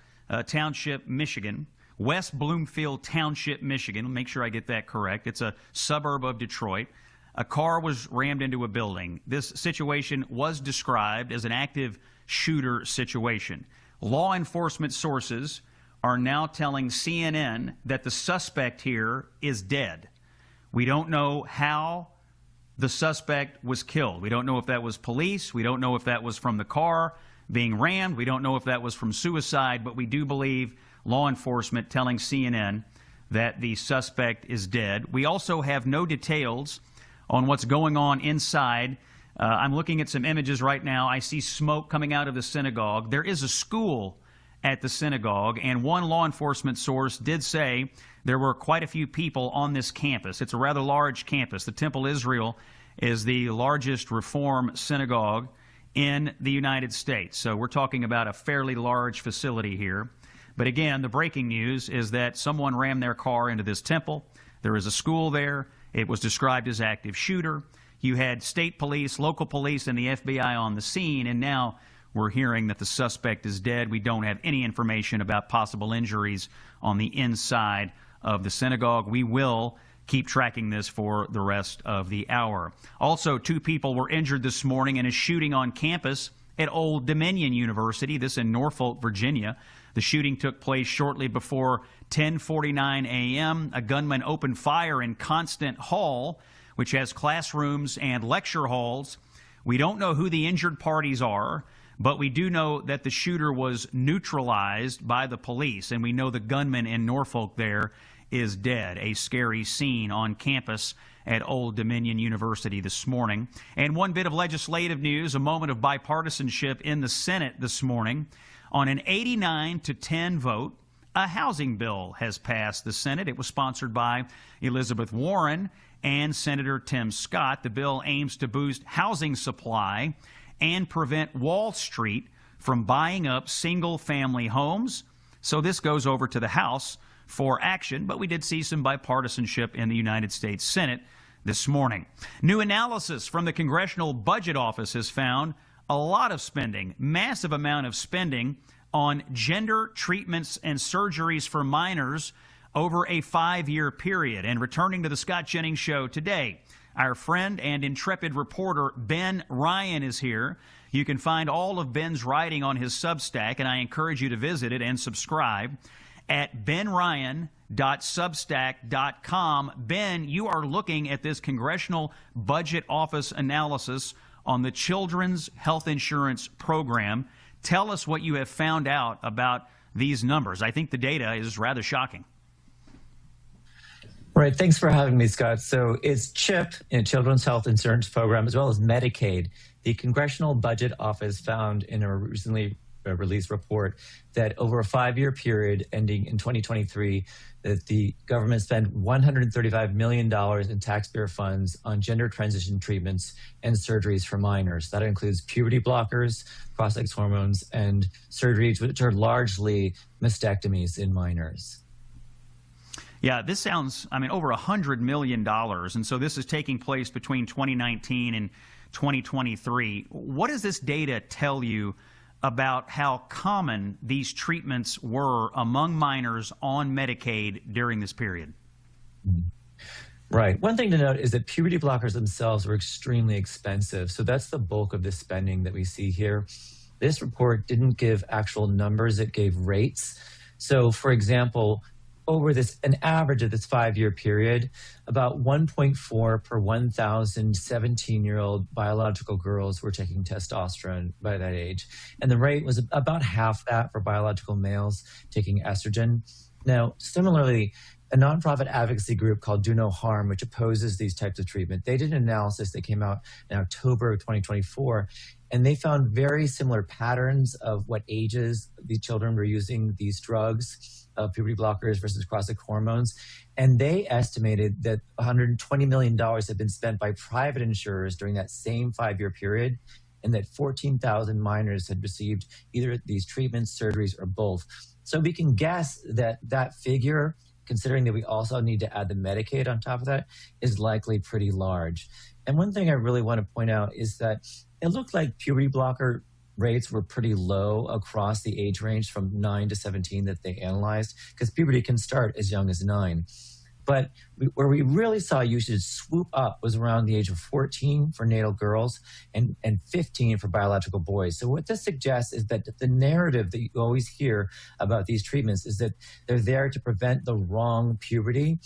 Township, Michigan. West Bloomfield Township, Michigan. Make sure I get that correct. It's a suburb of Detroit. A car was rammed into a building. This situation was described as an active shooter situation. Law enforcement sources are now telling CNN that the suspect here is dead. We don't know how the suspect was killed. We don't know if that was police. We don't know if that was from the car being rammed. We don't know if that was from suicide, but we do believe law enforcement telling CNN that the suspect is dead. We also have no details on what's going on inside. I'm looking at some images right now. I see smoke coming out of the synagogue. There is a school at the synagogue, and one law enforcement source did say there were quite a few people on this campus. It's a rather large campus. The Temple Israel is the largest Reform synagogue in the United States. So we're talking about a fairly large facility here. But again, the breaking news is that someone rammed their car into this temple. There is a school there. It was described as active shooter. You had state police, local police, and the FBI on the scene, and now we're hearing that the suspect is dead. We don't have any information about possible injuries on the inside of the synagogue. We will keep tracking this for the rest of the hour. Also, 2 people were injured this morning in a shooting on campus at Old Dominion University, this in Norfolk, Virginia. The shooting took place shortly before 10:49 a.m. A gunman opened fire in Constant Hall, which has classrooms and lecture halls. We don't know who the injured parties are, but we do know that the shooter was neutralized by the police, and we know the gunman in Norfolk there is dead. A scary scene on campus at Old Dominion University this morning. And one bit of legislative news, a moment of bipartisanship in the Senate this morning. On an 89-10 vote, a housing bill has passed the Senate. It was sponsored by Elizabeth Warren and Senator Tim Scott. The bill aims to boost housing supply and prevent Wall Street from buying up single-family homes. So this goes over to the House for action, but we did see some bipartisanship in the United States Senate this morning. New analysis from the Congressional Budget Office has found a lot of spending, massive amount of spending on gender treatments and surgeries for minors over a 5-year period. And returning to the Scott Jennings Show today, our friend and intrepid reporter Ben Ryan is here. You can find all of Ben's writing on his Substack, and I encourage you to visit it and subscribe at benryan.substack.com. Ben, you are looking at this Congressional Budget Office analysis on the Children's Health Insurance Program. Tell us what you have found out about these numbers. I think the data is rather shocking. Right. Thanks for having me, Scott. So it's CHIP, Children's Health Insurance Program, as well as Medicaid. The Congressional Budget Office found in a recently released report that over a 5-year period ending in 2023, that the government spent $135 million in taxpayer funds on gender transition treatments and surgeries for minors. That includes puberty blockers, cross-sex hormones, and surgeries which are largely mastectomies in minors. Yeah, this sounds, over $100 million. And so this is taking place between 2019 and 2023. What does this data tell you about how common these treatments were among minors on Medicaid during this period? Right. One thing to note is that puberty blockers themselves were extremely expensive. So that's the bulk of the spending that we see here. This report didn't give actual numbers, it gave rates. So, for example, over an average of this 5-year period, about 1.4 per 1,000 17-year-old biological girls were taking testosterone by that age. And the rate was about half that for biological males taking estrogen. Now, similarly, a nonprofit advocacy group called Do No Harm, which opposes these types of treatment, they did an analysis that came out in October of 2024, and they found very similar patterns of what ages these children were using these drugs, puberty blockers versus cross-sex hormones. And they estimated that $120 million had been spent by private insurers during that same 5-year period, and that 14,000 minors had received either these treatments, surgeries, or both. So we can guess that that figure, considering that we also need to add the Medicaid on top of that, is likely pretty large. And one thing I really want to point out is that it looked like puberty blocker rates were pretty low across the age range from 9 to 17 that they analyzed, because puberty can start as young as 9. But where we really saw usage swoop up was around the age of 14 for natal girls and 15 for biological boys. So what this suggests is that the narrative that you always hear about these treatments is that they're there to prevent the wrong puberty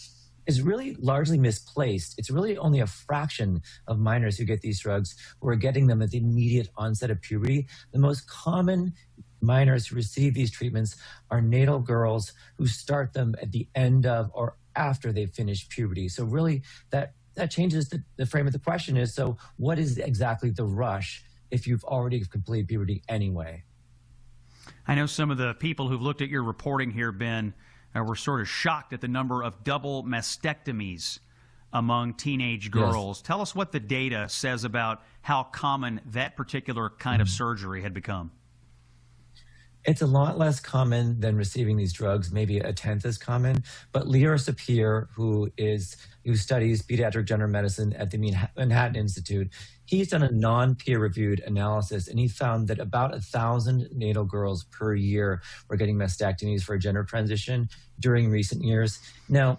is really largely misplaced. It's really only a fraction of minors who get these drugs who are getting them at the immediate onset of puberty. The most common minors who receive these treatments are natal girls who start them at the end of or after they've finished puberty. So really that changes the frame of the question is, so what is exactly the rush if you've already completed puberty anyway? I know some of the people who've looked at your reporting here, Ben, were sort of shocked at the number of double mastectomies among teenage girls. Yes. Tell us what the data says about how common that particular kind of surgery had become. It's a lot less common than receiving these drugs, maybe a tenth as common. But Lior Sapir, who studies pediatric general medicine at the Manhattan Institute, he's done a non-peer-reviewed analysis, and he found that about 1,000 natal girls per year were getting mastectomies for a gender transition during recent years. Now,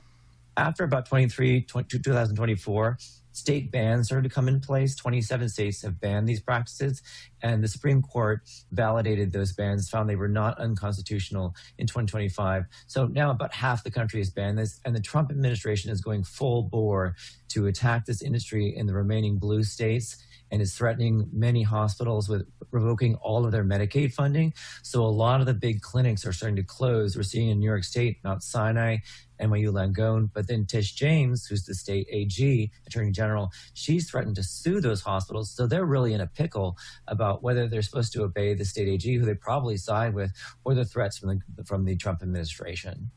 after about 2024, state bans started to come in place. 27 states have banned these practices, and the Supreme Court validated those bans, found they were not unconstitutional in 2025. So now about half the country has banned this, and the Trump administration is going full bore to attack this industry in the remaining blue states and is threatening many hospitals with revoking all of their Medicaid funding. So a lot of the big clinics are starting to close. We're seeing in New York State, Mount Sinai, NYU Langone, but then Tish James, who's the state AG, Attorney General, she's threatened to sue those hospitals. So they're really in a pickle about whether they're supposed to obey the state AG, who they probably side with, or the threats from the Trump administration.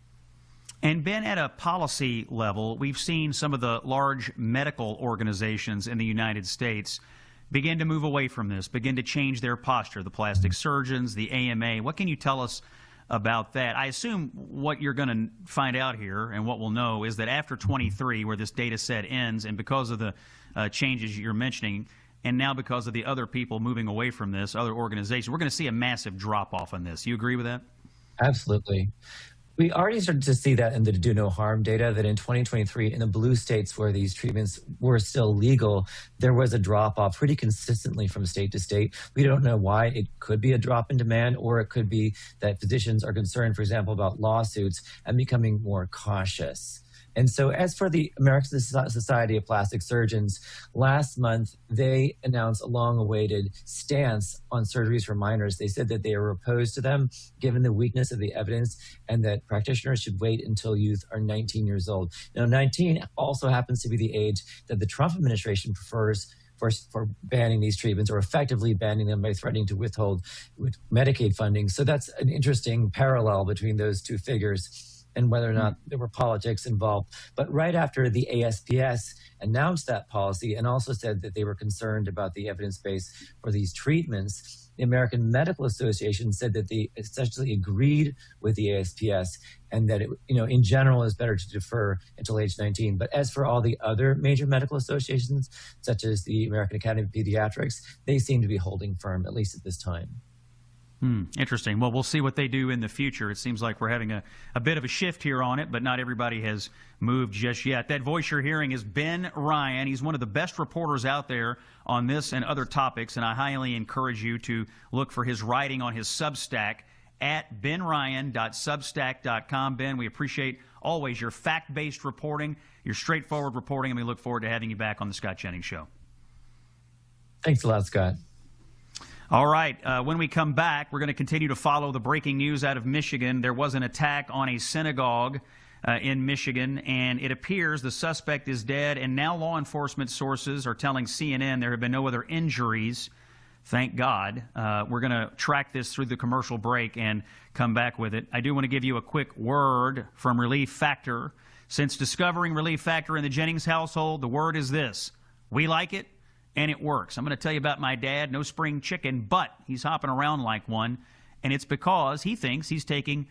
And Ben, at a policy level, we've seen some of the large medical organizations in the United States begin to move away from this, begin to change their posture, the plastic surgeons, the AMA. What can you tell us about that? I assume what you're going to find out here and what we'll know is that after 23, where this data set ends, and because of the changes you're mentioning, and now because of the other people moving away from this, other organizations, we're going to see a massive drop-off on this. You agree with that? Absolutely. We already started to see that in the Do No Harm data, that in 2023, in the blue states where these treatments were still legal, there was a drop-off pretty consistently from state to state. We don't know why. It could be a drop in demand, or it could be that physicians are concerned, for example, about lawsuits and becoming more cautious. And so as for the American Society of Plastic Surgeons, last month, they announced a long-awaited stance on surgeries for minors. They said that they are opposed to them, given the weakness of the evidence, and that practitioners should wait until youth are 19 years old. Now, 19 also happens to be the age that the Trump administration prefers for banning these treatments, or effectively banning them by threatening to withhold Medicaid funding. So that's an interesting parallel between those two figures, and whether or not there were politics involved. But right after the ASPS announced that policy and also said that they were concerned about the evidence base for these treatments, the American Medical Association said that they essentially agreed with the ASPS, and that it, in general, is better to defer until age 19. But as for all the other major medical associations, such as the American Academy of Pediatrics, they seem to be holding firm, at least at this time. Interesting. Well, we'll see what they do in the future. It seems like we're having a bit of a shift here on it, but not everybody has moved just yet. That voice you're hearing is Ben Ryan. He's one of the best reporters out there on this and other topics, and I highly encourage you to look for his writing on his Substack, at benryan.substack.com. Ben, we appreciate always your fact-based reporting, your straightforward reporting, and we look forward to having you back on the Scott Jennings Show. Thanks a lot, Scott. All right. When we come back, we're going to continue to follow the breaking news out of Michigan. There was an attack on a synagogue in Michigan, and it appears the suspect is dead, and now law enforcement sources are telling CNN there have been no other injuries. Thank God. We're going to track this through the commercial break and come back with it. I do want to give you a quick word from Relief Factor. Since discovering Relief Factor in the Jennings household, the word is this: we like it, and it works. I'm going to tell you about my dad, no spring chicken, but he's hopping around like one, and it's because he thinks he's taking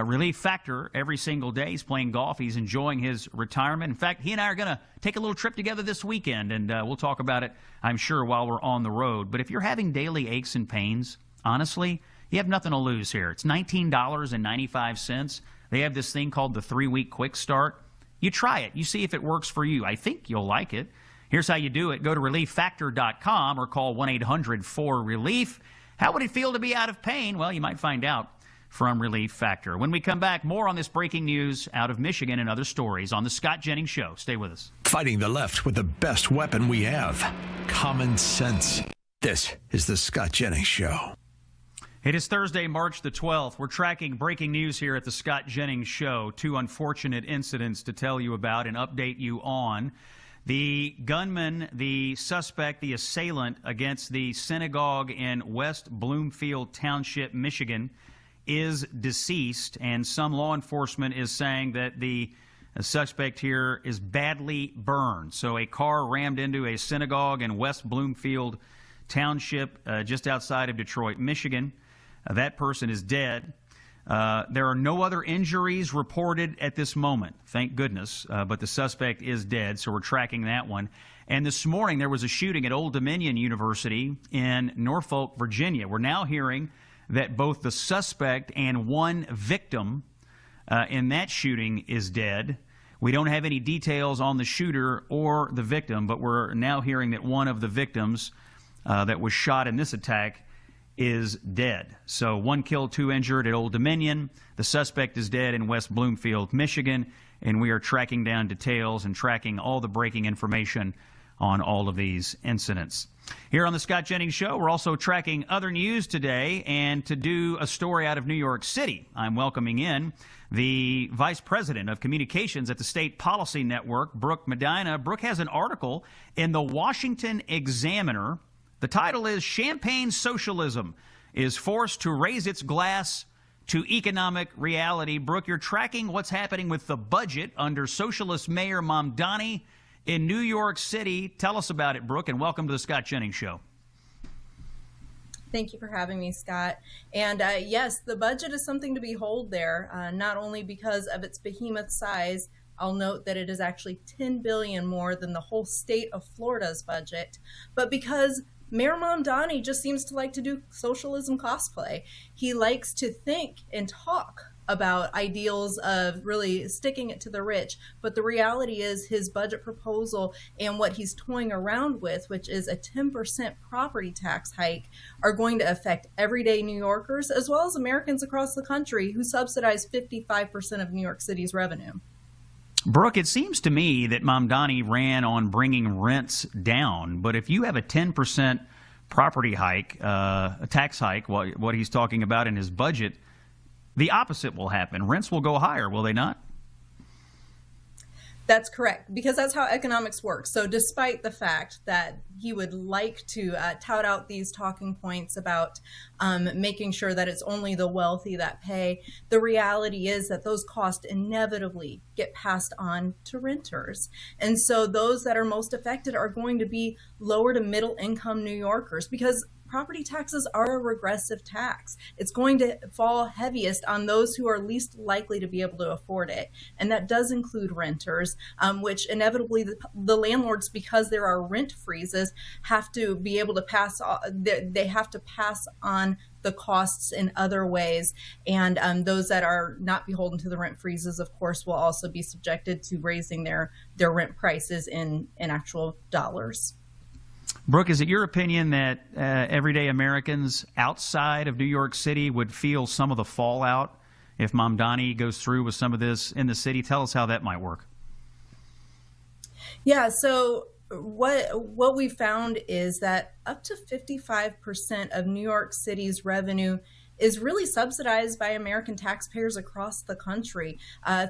Relief Factor every single day. He's playing golf. He's enjoying his retirement. In fact, he and I are going to take a little trip together this weekend, and we'll talk about it, I'm sure, while we're on the road. But if you're having daily aches and pains, honestly, you have nothing to lose here. It's $19.95. They have this thing called the 3-week quick start. You try it. You see if it works for you. I think you'll like it. Here's how you do it. Go to relieffactor.com or call 1-800-4RELIEF. How would it feel to be out of pain? Well, you might find out from Relief Factor. When we come back, more on this breaking news out of Michigan and other stories on the Scott Jennings Show. Stay with us. Fighting the left with the best weapon we have, common sense. This is the Scott Jennings Show. It is Thursday, March the 12th. We're tracking breaking news here at the Scott Jennings Show. 2 unfortunate incidents to tell you about and update you on. The gunman, the suspect, the assailant against the synagogue in West Bloomfield Township, Michigan, is deceased, and some law enforcement is saying that the suspect here is badly burned. So a car rammed into a synagogue in West Bloomfield Township, just outside of Detroit, Michigan. That person is dead. There are no other injuries reported at this moment, thank goodness, but the suspect is dead, so we're tracking that one. And this morning there was a shooting at Old Dominion University in Norfolk, Virginia. We're now hearing that both the suspect and one victim in that shooting is dead. We don't have any details on the shooter or the victim, but we're now hearing that one of the victims that was shot in this attack is dead. So 1 killed, 2 injured at Old Dominion. The suspect is dead in West Bloomfield, Michigan, and we are tracking down details and tracking all the breaking information on all of these incidents. Here on the Scott Jennings Show, we're also tracking other news today, and to do a story out of New York City, I'm welcoming in the Vice President of Communications at the State Policy Network, Brooke Medina. Brooke has an article in the Washington Examiner. The title is Champagne Socialism is Forced to Raise Its Glass to Economic Reality. Brooke, you're tracking what's happening with the budget under Socialist Mayor Mamdani in New York City. Tell us about it, Brooke, and welcome to the Scott Jennings Show. Thank you for having me, Scott. And yes, the budget is something to behold there, not only because of its behemoth size. I'll note that it is actually $10 billion more than the whole state of Florida's budget, but because Mayor Mamdani just seems to like to do socialism cosplay. He likes to think and talk about ideals of really sticking it to the rich. But the reality is his budget proposal and what he's toying around with, which is a 10% property tax hike, are going to affect everyday New Yorkers as well as Americans across the country who subsidize 55% of New York City's revenue. Brooke, it seems to me that Mamdani ran on bringing rents down, but if you have a 10% property hike, a tax hike, what he's talking about in his budget, the opposite will happen. Rents will go higher, will they not? That's correct, because that's how economics works. So despite the fact that he would like to tout out these talking points about making sure that it's only the wealthy that pay, the reality is that those costs inevitably get passed on to renters. And so those that are most affected are going to be lower to middle income New Yorkers, because property taxes are a regressive tax. It's going to fall heaviest on those who are least likely to be able to afford it. And that does include renters, which inevitably the landlords, because there are rent freezes, have to be able to pass on the costs in other ways. And those that are not beholden to the rent freezes, of course, will also be subjected to raising their rent prices in actual dollars. Brooke, is it your opinion that everyday Americans outside of New York City would feel some of the fallout if Mamdani goes through with some of this in the city? Tell us how that might work. Yeah, so what we found is that up to 55% of New York City's revenue is really subsidized by American taxpayers across the country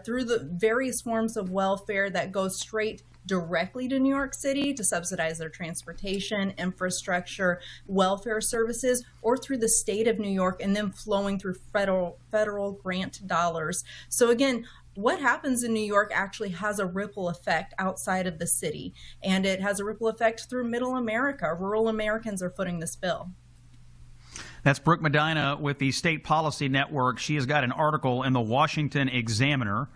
through the various forms of welfare that go straight directly to New York City to subsidize their transportation, infrastructure, welfare services, or through the state of New York and then flowing through federal grant dollars. So again, what happens in New York actually has a ripple effect outside of the city, and it has a ripple effect through middle America. Rural Americans are footing this bill. That's Brooke Medina with the State Policy Network. She has got an article in the Washington Examiner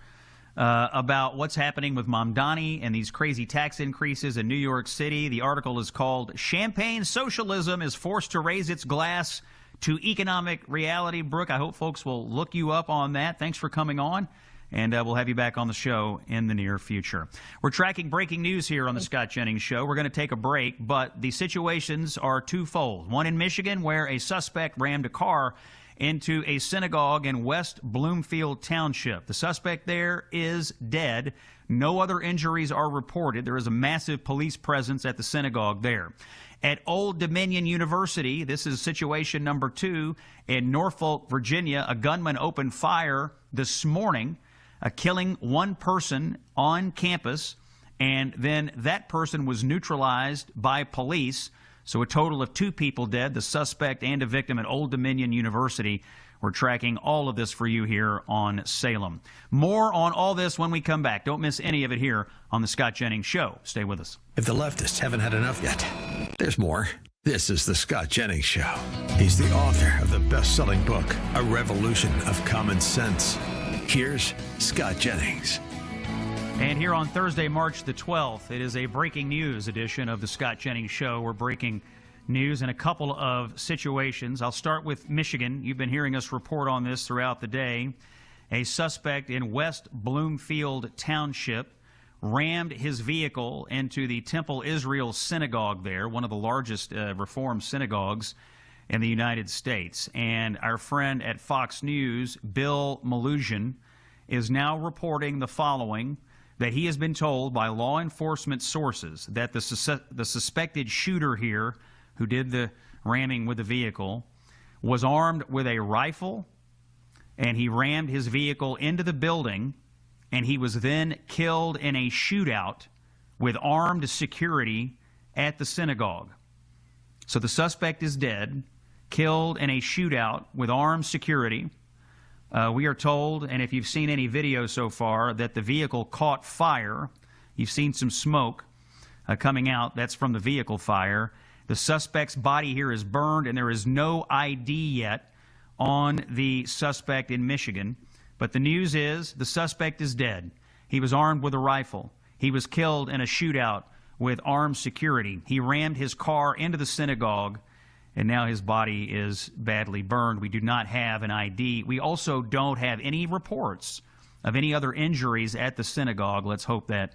about what's happening with Mamdani and these crazy tax increases in New York City. The article is called "Champagne Socialism is Forced to Raise Its Glass to Economic Reality." Brooke, I hope folks will look you up on that. Thanks for coming on, and we'll have you back on the show in the near future. We're tracking breaking news here on the Scott Jennings Show. We're going to take a break, but the situations are twofold. One in Michigan, where a suspect rammed a car into a synagogue in West Bloomfield Township. The suspect there is dead. No other injuries are reported. There is a massive police presence at the synagogue there. At Old Dominion University, this is situation number 2. In Norfolk, Virginia, a gunman opened fire this morning, killing one person on campus, and then that person was neutralized by police. So a total of 2 people dead, the suspect and a victim at Old Dominion University. We're tracking all of this for you here on Salem. More on all this when we come back. Don't miss any of it here on the Scott Jennings Show. Stay with us. If the leftists haven't had enough yet, there's more. This is the Scott Jennings Show. He's the author of the best-selling book, A Revolution of Common Sense. Here's Scott Jennings. And here on Thursday, March the 12th, it is a breaking news edition of the Scott Jennings Show. We're breaking news in a couple of situations. I'll start with Michigan. You've been hearing us report on this throughout the day. A suspect in West Bloomfield Township rammed his vehicle into the Temple Israel Synagogue there, one of the largest Reform synagogues in the United States. And our friend at Fox News, Bill Maluzhin, is now reporting the following, that he has been told by law enforcement sources that the suspected shooter here, who did the ramming with the vehicle, was armed with a rifle, and he rammed his vehicle into the building, and he was then killed in a shootout with armed security at the synagogue. So the suspect is dead, killed in a shootout with armed security. We are told, and if you've seen any video so far, that the vehicle caught fire. You've seen some smoke coming out. That's from the vehicle fire. The suspect's body here is burned, and there is no ID yet on the suspect in Michigan. But the news is the suspect is dead. He was armed with a rifle. He was killed in a shootout with armed security. He rammed his car into the synagogue, and now his body is badly burned. We do not have an ID. We also don't have any reports of any other injuries at the synagogue. Let's hope that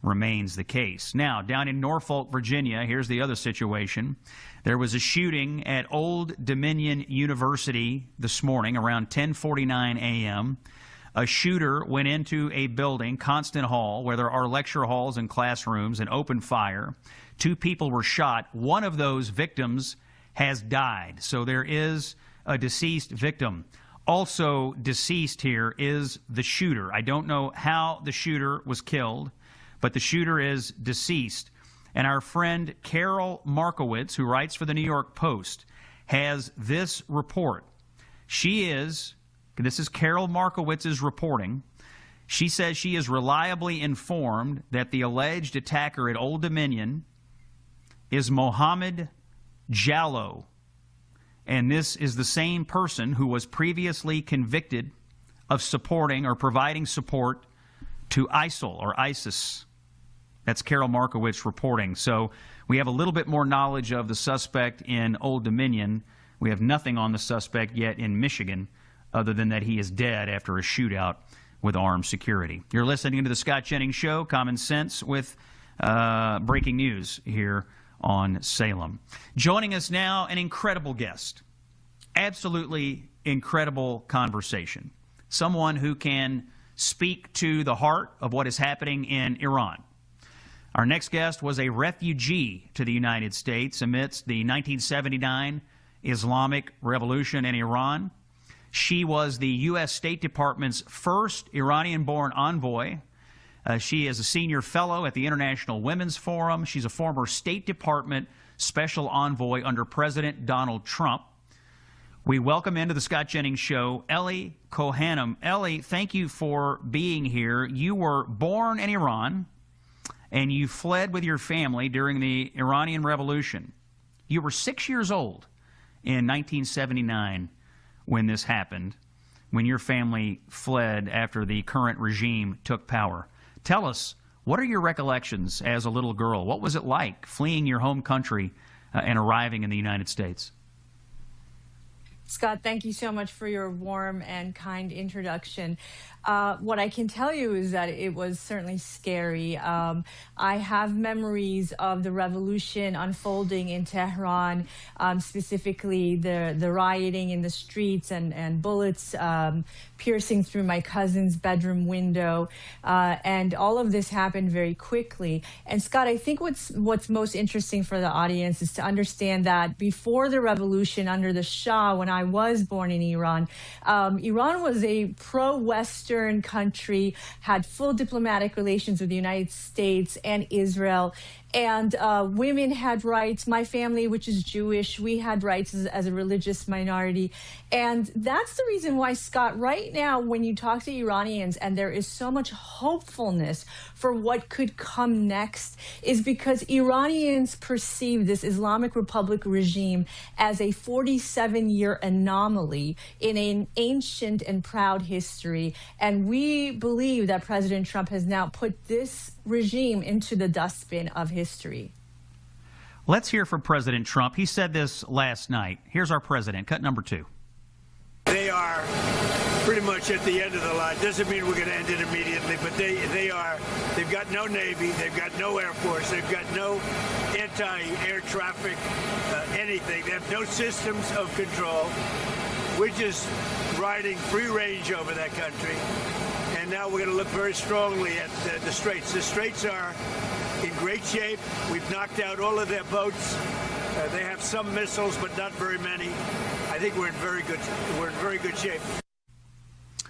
remains the case. Now, down in Norfolk, Virginia, here's the other situation. There was a shooting at Old Dominion University this morning around 10:49 a.m. A shooter went into a building, Constant Hall, where there are lecture halls and classrooms, and opened fire. 2 people were shot. One of those victims has died. So there is a deceased victim. Also deceased here is the shooter. I don't know how the shooter was killed, but the shooter is deceased. And our friend Carol Markowitz, who writes for the New York Post, has this report. This is Carol Markowitz's reporting. She says she is reliably informed that the alleged attacker at Old Dominion is Mohammed Jallow, and this is the same person who was previously convicted of supporting or providing support to ISIL or ISIS. That's Carol Markowitz reporting. So we have a little bit more knowledge of the suspect in Old Dominion. We have nothing on the suspect yet in Michigan, other than that he is dead after a shootout with armed security. You're listening to the Scott Jennings Show, Common Sense with breaking news here on Salem. Joining us now, an incredible guest. Absolutely incredible conversation. Someone who can speak to the heart of what is happening in Iran. Our next guest was a refugee to the United States amidst the 1979 Islamic Revolution in Iran. She was the U.S. State Department's first Iranian-born envoy. She is a senior fellow at the International Women's Forum. She's a former State Department special envoy under President Donald Trump. We welcome into the Scott Jennings Show, Ellie Cohan. Ellie, thank you for being here. You were born in Iran, and you fled with your family during the Iranian Revolution. You were 6 years old in 1979 when this happened, when your family fled after the current regime took power. Tell us, what are your recollections as a little girl? What was it like fleeing your home country and arriving in the United States? Scott, thank you so much for your warm and kind introduction. What I can tell you is that it was certainly scary. I have memories of the revolution unfolding in Tehran, specifically the rioting in the streets and bullets piercing through my cousin's bedroom window. And all of this happened very quickly. And Scott, I think what's most interesting for the audience is to understand that before the revolution under the Shah, when I was born in Iran, Iran was a pro-Western country, had full diplomatic relations with the United States and Israel, and women had rights. My family, which is Jewish, we had rights as a religious minority. And that's the reason why, Scott, right now, when you talk to Iranians, and there is so much hopefulness for what could come next, is because Iranians perceive this Islamic Republic regime as a 47-year anomaly in an ancient and proud history. And we believe that President Trump has now put this regime into the dustbin of history. Let's hear from President Trump. He said this last night. Here's our president, cut number 2. They are pretty much at the end of the line. Doesn't mean we're going to end it immediately, but they've got no Navy, they've got no Air Force, they've got no anti-air traffic, anything. They have no systems of control. We're just riding free range over that country. And now we're going to look very strongly at the Straits. The Straits are in great shape. We've knocked out all of their boats. They have some missiles, but not very many. I think we're in very good shape.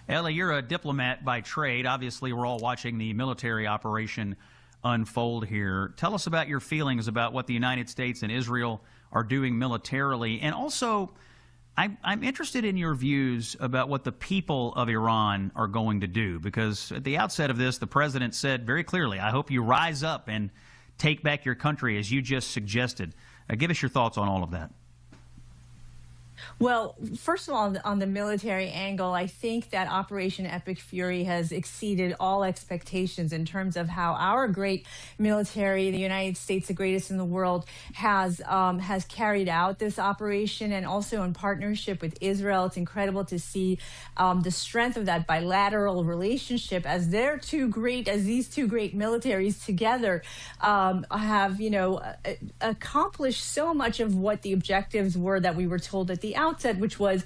Ellie, you're a diplomat by trade. Obviously, we're all watching the military operation unfold here. Tell us about your feelings about what the United States and Israel are doing militarily, and also I'm interested in your views about what the people of Iran are going to do, because at the outset of this, the president said very clearly, I hope you rise up and take back your country, as you just suggested. Give us your thoughts on all of that. Well, first of all, on the military angle, I think that Operation Epic Fury has exceeded all expectations in terms of how our great military, the United States, the greatest in the world, has carried out this operation, and also in partnership with Israel. It's incredible to see the strength of that bilateral relationship as these two great militaries together have, accomplished so much of what the objectives were that we were told at the outset, which was,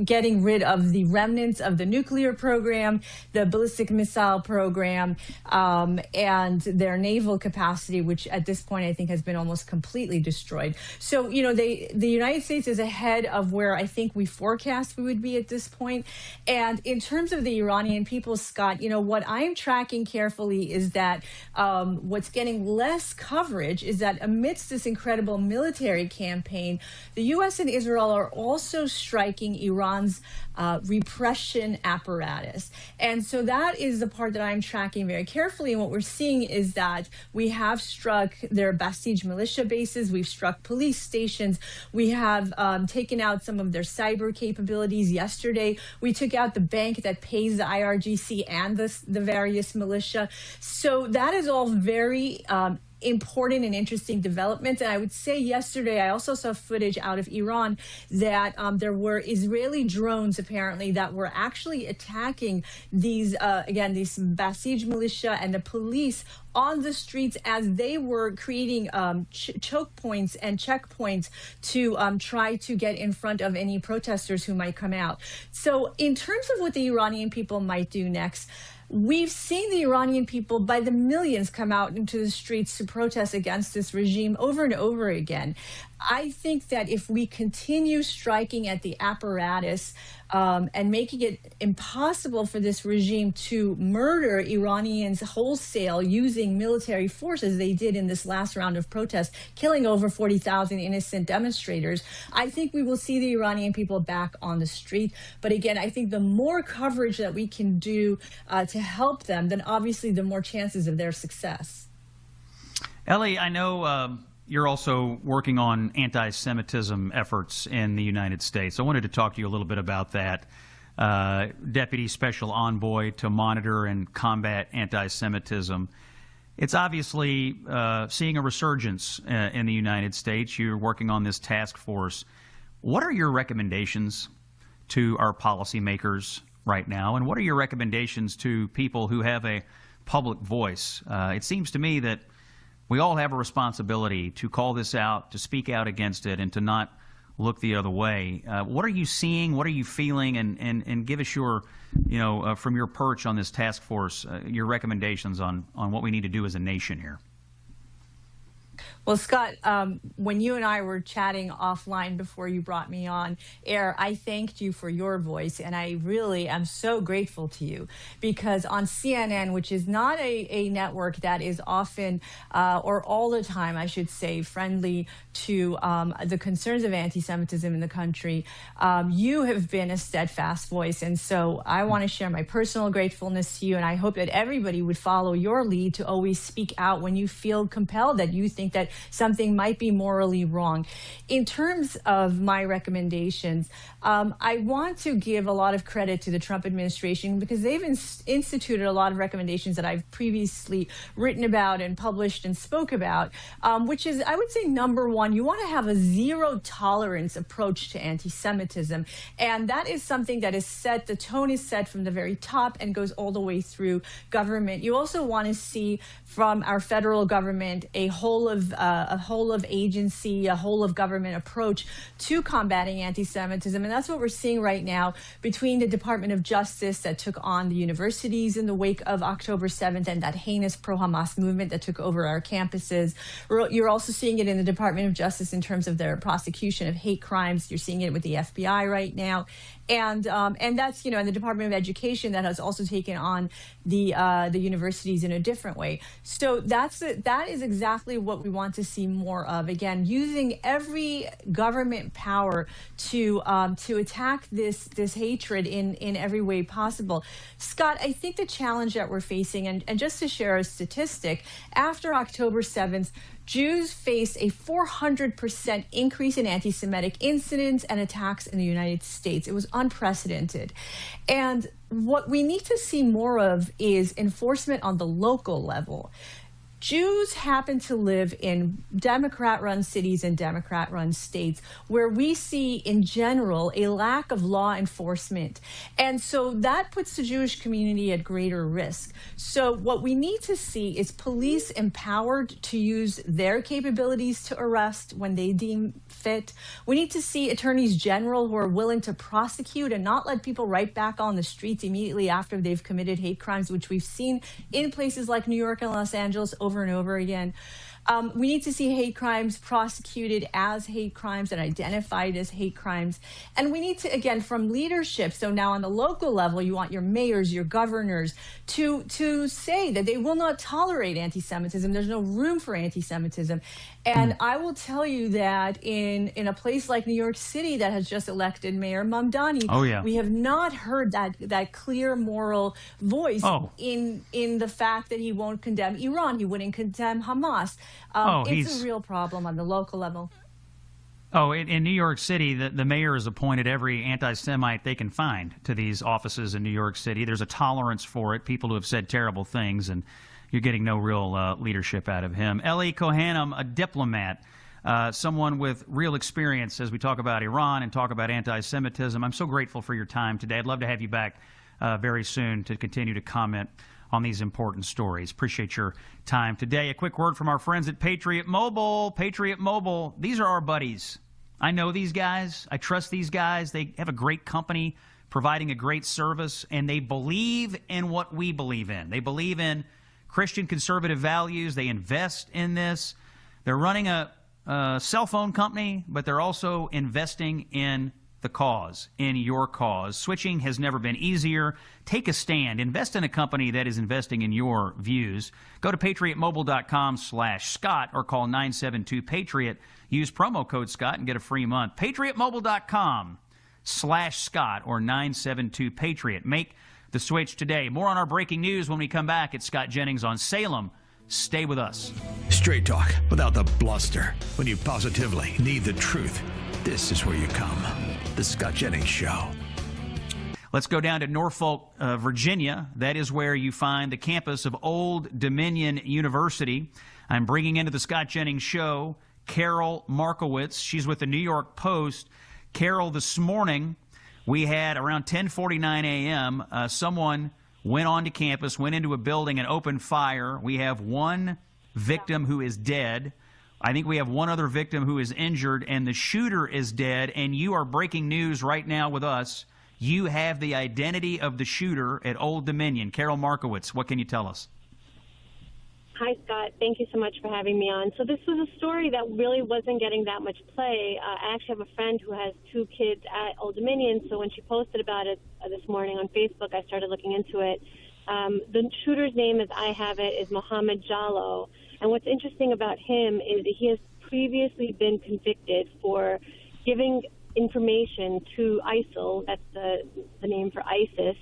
getting rid of the remnants of the nuclear program, the ballistic missile program, and their naval capacity, which at this point I think has been almost completely destroyed. So, the United States is ahead of where I think we forecast we would be at this point. And in terms of the Iranian people, Scott, what I'm tracking carefully is that what's getting less coverage is that amidst this incredible military campaign, the U.S. and Israel are also striking Iran's repression apparatus. And so that is the part that I'm tracking very carefully. And what we're seeing is that we have struck their Basij militia bases, we've struck police stations, we have taken out some of their cyber capabilities. Yesterday, we took out the bank that pays the IRGC and the various militia. So that is all very important and interesting developments. And I would say yesterday, I also saw footage out of Iran that there were Israeli drones apparently that were actually attacking these, again, these Basij militia and the police on the streets as they were creating choke points and checkpoints to try to get in front of any protesters who might come out. So in terms of what the Iranian people might do next, we've seen the Iranian people by the millions come out into the streets to protest against this regime over and over again. I think that if we continue striking at the apparatus and making it impossible for this regime to murder Iranians wholesale using military force, as they did in this last round of protests, killing over 40,000 innocent demonstrators, I think we will see the Iranian people back on the street. But again, I think the more coverage that we can do to help them, then obviously the more chances of their success. Ellie, I know you're also working on anti-Semitism efforts in the United States. I wanted to talk to you a little bit about that. Deputy Special Envoy to monitor and combat anti-Semitism. It's obviously seeing a resurgence in the United States. You're working on this task force. What are your recommendations to our policymakers right now? And what are your recommendations to people who have a public voice? It seems to me that we all have a responsibility to call this out, to speak out against it, and to not look the other way. What are you seeing? What are you feeling? And give us your, from your perch on this task force, your recommendations on what we need to do as a nation here. Well, Scott, when you and I were chatting offline before you brought me on air, I thanked you for your voice, and I really am so grateful to you, because on CNN, which is not a network that is often or all the time, I should say, friendly to the concerns of anti-Semitism in the country, you have been a steadfast voice. And so I want to share my personal gratefulness to you, and I hope that everybody would follow your lead to always speak out when you feel compelled, that you think that something might be morally wrong. In terms of my recommendations, I want to give a lot of credit to the Trump administration, because they've instituted a lot of recommendations that I've previously written about and published and spoke about, which is, I would say, number one, you want to have a zero tolerance approach to anti-Semitism. And that is something that is set, the tone is set from the very top and goes all the way through government. You also want to see from our federal government a whole of agency, a whole of government approach to combating anti-Semitism. And that's what we're seeing right now between the Department of Justice that took on the universities in the wake of October 7th and that heinous pro-Hamas movement that took over our campuses. You're also seeing it in the Department of Justice in terms of their prosecution of hate crimes. You're seeing it with the FBI right now. And that's, in the Department of Education that has also taken on the universities in a different way. So that is exactly what we want to see more of. Again, using every government power to attack this hatred in every way possible. Scott, I think the challenge that we're facing, and just to share a statistic, after October 7th, Jews faced a 400% increase in anti-Semitic incidents and attacks in the United States. It was unprecedented. And what we need to see more of is enforcement on the local level. Jews happen to live in Democrat-run cities and Democrat-run states where we see, in general, a lack of law enforcement. And so that puts the Jewish community at greater risk. So what we need to see is police empowered to use their capabilities to arrest when they deem fit. We need to see attorneys general who are willing to prosecute and not let people right back on the streets immediately after they've committed hate crimes, which we've seen in places like New York and Los Angeles over and over again. We need to see hate crimes prosecuted as hate crimes and identified as hate crimes. And we need to, again, from leadership, so now on the local level, you want your mayors, your governors to say that they will not tolerate anti-Semitism. There's no room for anti-Semitism. And I will tell you that in a place like New York City that has just elected Mayor Mamdani, we have not heard that clear moral voice in the fact that he won't condemn Iran, he wouldn't condemn Hamas. It's a real problem on the local level. In New York City, the mayor has appointed every anti-Semite they can find to these offices in New York City. There's a tolerance for it, people who have said terrible things. And, you're getting no real leadership out of him. Ellie Cohan, a diplomat, someone with real experience as we talk about Iran and talk about anti-Semitism. I'm so grateful for your time today. I'd love to have you back very soon to continue to comment on these important stories. Appreciate your time today. A quick word from our friends at Patriot Mobile. Patriot Mobile, these are our buddies. I know these guys. I trust these guys. They have a great company providing a great service, and they believe in what we believe in. They believe in Christian conservative values. They invest in this. They're running a cell phone company, but they're also investing in the cause, in your cause. Switching has never been easier. Take a stand. Invest in a company that is investing in your views. Go to patriotmobile.com/Scott or call 972-PATRIOT. Use promo code Scott and get a free month. patriotmobile.com/Scott or 972-PATRIOT. Make the switch today. More on our breaking news when we come back. It's Scott Jennings on Salem. Stay with us. Straight talk without the bluster. When you positively need the truth, this is where you come. The Scott Jennings Show. Let's go down to Norfolk, Virginia. That is where you find the campus of Old Dominion University. I'm bringing into the Scott Jennings Show Carol Markowitz. She's with the New York Post. Carol, this morning we had around 10:49 a.m. Someone went onto campus, went into a building and opened fire. We have one victim who is dead. I think we have one other victim who is injured, and the shooter is dead. And you are breaking news right now with us. You have the identity of the shooter at Old Dominion. Carol Markowitz, what can you tell us? Hi, Scott. Thank you so much for having me on. So this was a story that really wasn't getting that much play. I actually have a friend who has 2 kids at Old Dominion, so when she posted about it this morning on Facebook, I started looking into it. The shooter's name, as I have it, is Mohammed Jallo. And what's interesting about him is that he has previously been convicted for giving information to ISIL, that's the name for ISIS,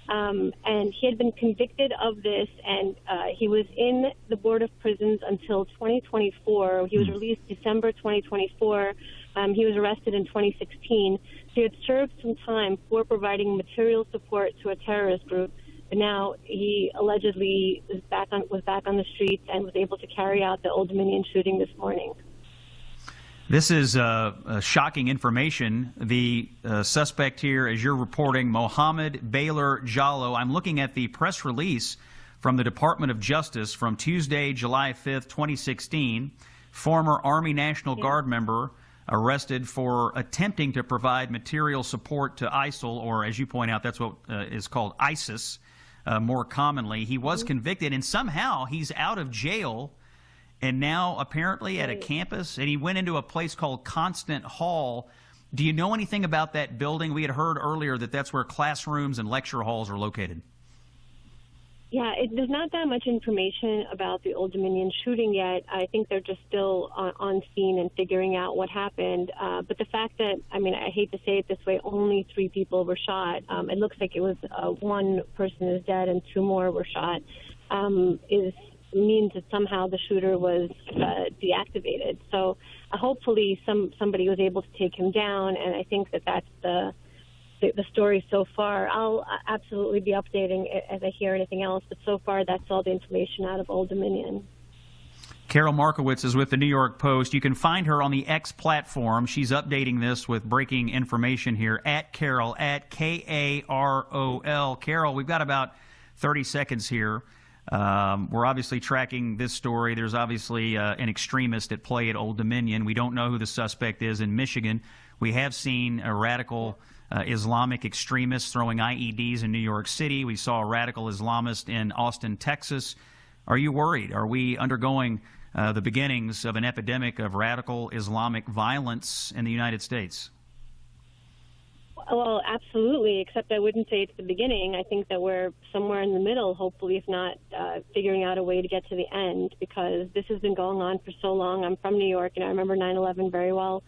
and he had been convicted of this, and he was in the Board of Prisons until 2024. He was released December 2024. He was arrested in 2016. He had served some time for providing material support to a terrorist group, but now he allegedly was back on the streets and was able to carry out the Old Dominion shooting this morning. This is shocking information. The suspect here, as you're reporting, Mohammed Baylor Jallo. I'm looking at the press release from the Department of Justice from Tuesday, July 5th, 2016. Former Army National Guard member arrested for attempting to provide material support to ISIL, or as you point out, that's what is called ISIS more commonly. He was convicted, and somehow he's out of jail and now apparently at a campus, and he went into a place called Constant Hall. Do you know anything about that building? We had heard earlier that that's where classrooms and lecture halls are located. Yeah, there's not that much information about the Old Dominion shooting yet. I think they're just still on scene and figuring out what happened. But the fact that, I mean, I hate to say it this way, only 3 people were shot. It looks like it was 1 person is dead and 2 more were shot. Means that somehow the shooter was deactivated. So hopefully somebody was able to take him down, and I think that's the story so far. I'll absolutely be updating as I hear anything else, but so far that's all the information out of Old Dominion. Carol Markowitz is with the New York Post. You can find her on the X platform. She's updating this with breaking information here at Carol, at Karol. Carol, we've got about 30 seconds here. We're obviously tracking this story. There's obviously an extremist at play at Old Dominion. We don't know who the suspect is in Michigan. We have seen a radical Islamic extremist throwing IEDs in New York City. We saw a radical Islamist in Austin, Texas. Are you worried? Are we undergoing the beginnings of an epidemic of radical Islamic violence in the United States? Well, absolutely, except I wouldn't say it's the beginning. I think that we're somewhere in the middle, hopefully, if not figuring out a way to get to the end, because this has been going on for so long. I'm from New York, and I remember 9/11 very well.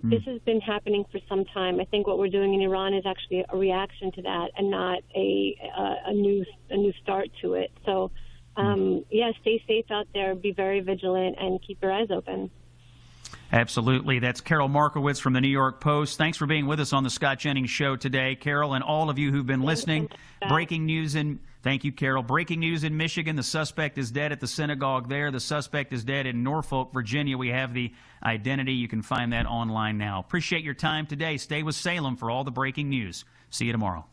This has been happening for some time. I think what we're doing in Iran is actually a reaction to that and not a new start to it. So, stay safe out there, be very vigilant, and keep your eyes open. Absolutely. That's Carol Markowitz from the New York Post. Thanks for being with us on the Scott Jennings Show today, Carol, and all of you who've been listening. Breaking news in Thank you, Carol. Breaking news in Michigan. The suspect is dead at the synagogue there. The suspect is dead in Norfolk, Virginia. We have the identity. You can find that online now. Appreciate your time today. Stay with Salem for all the breaking news. See you tomorrow.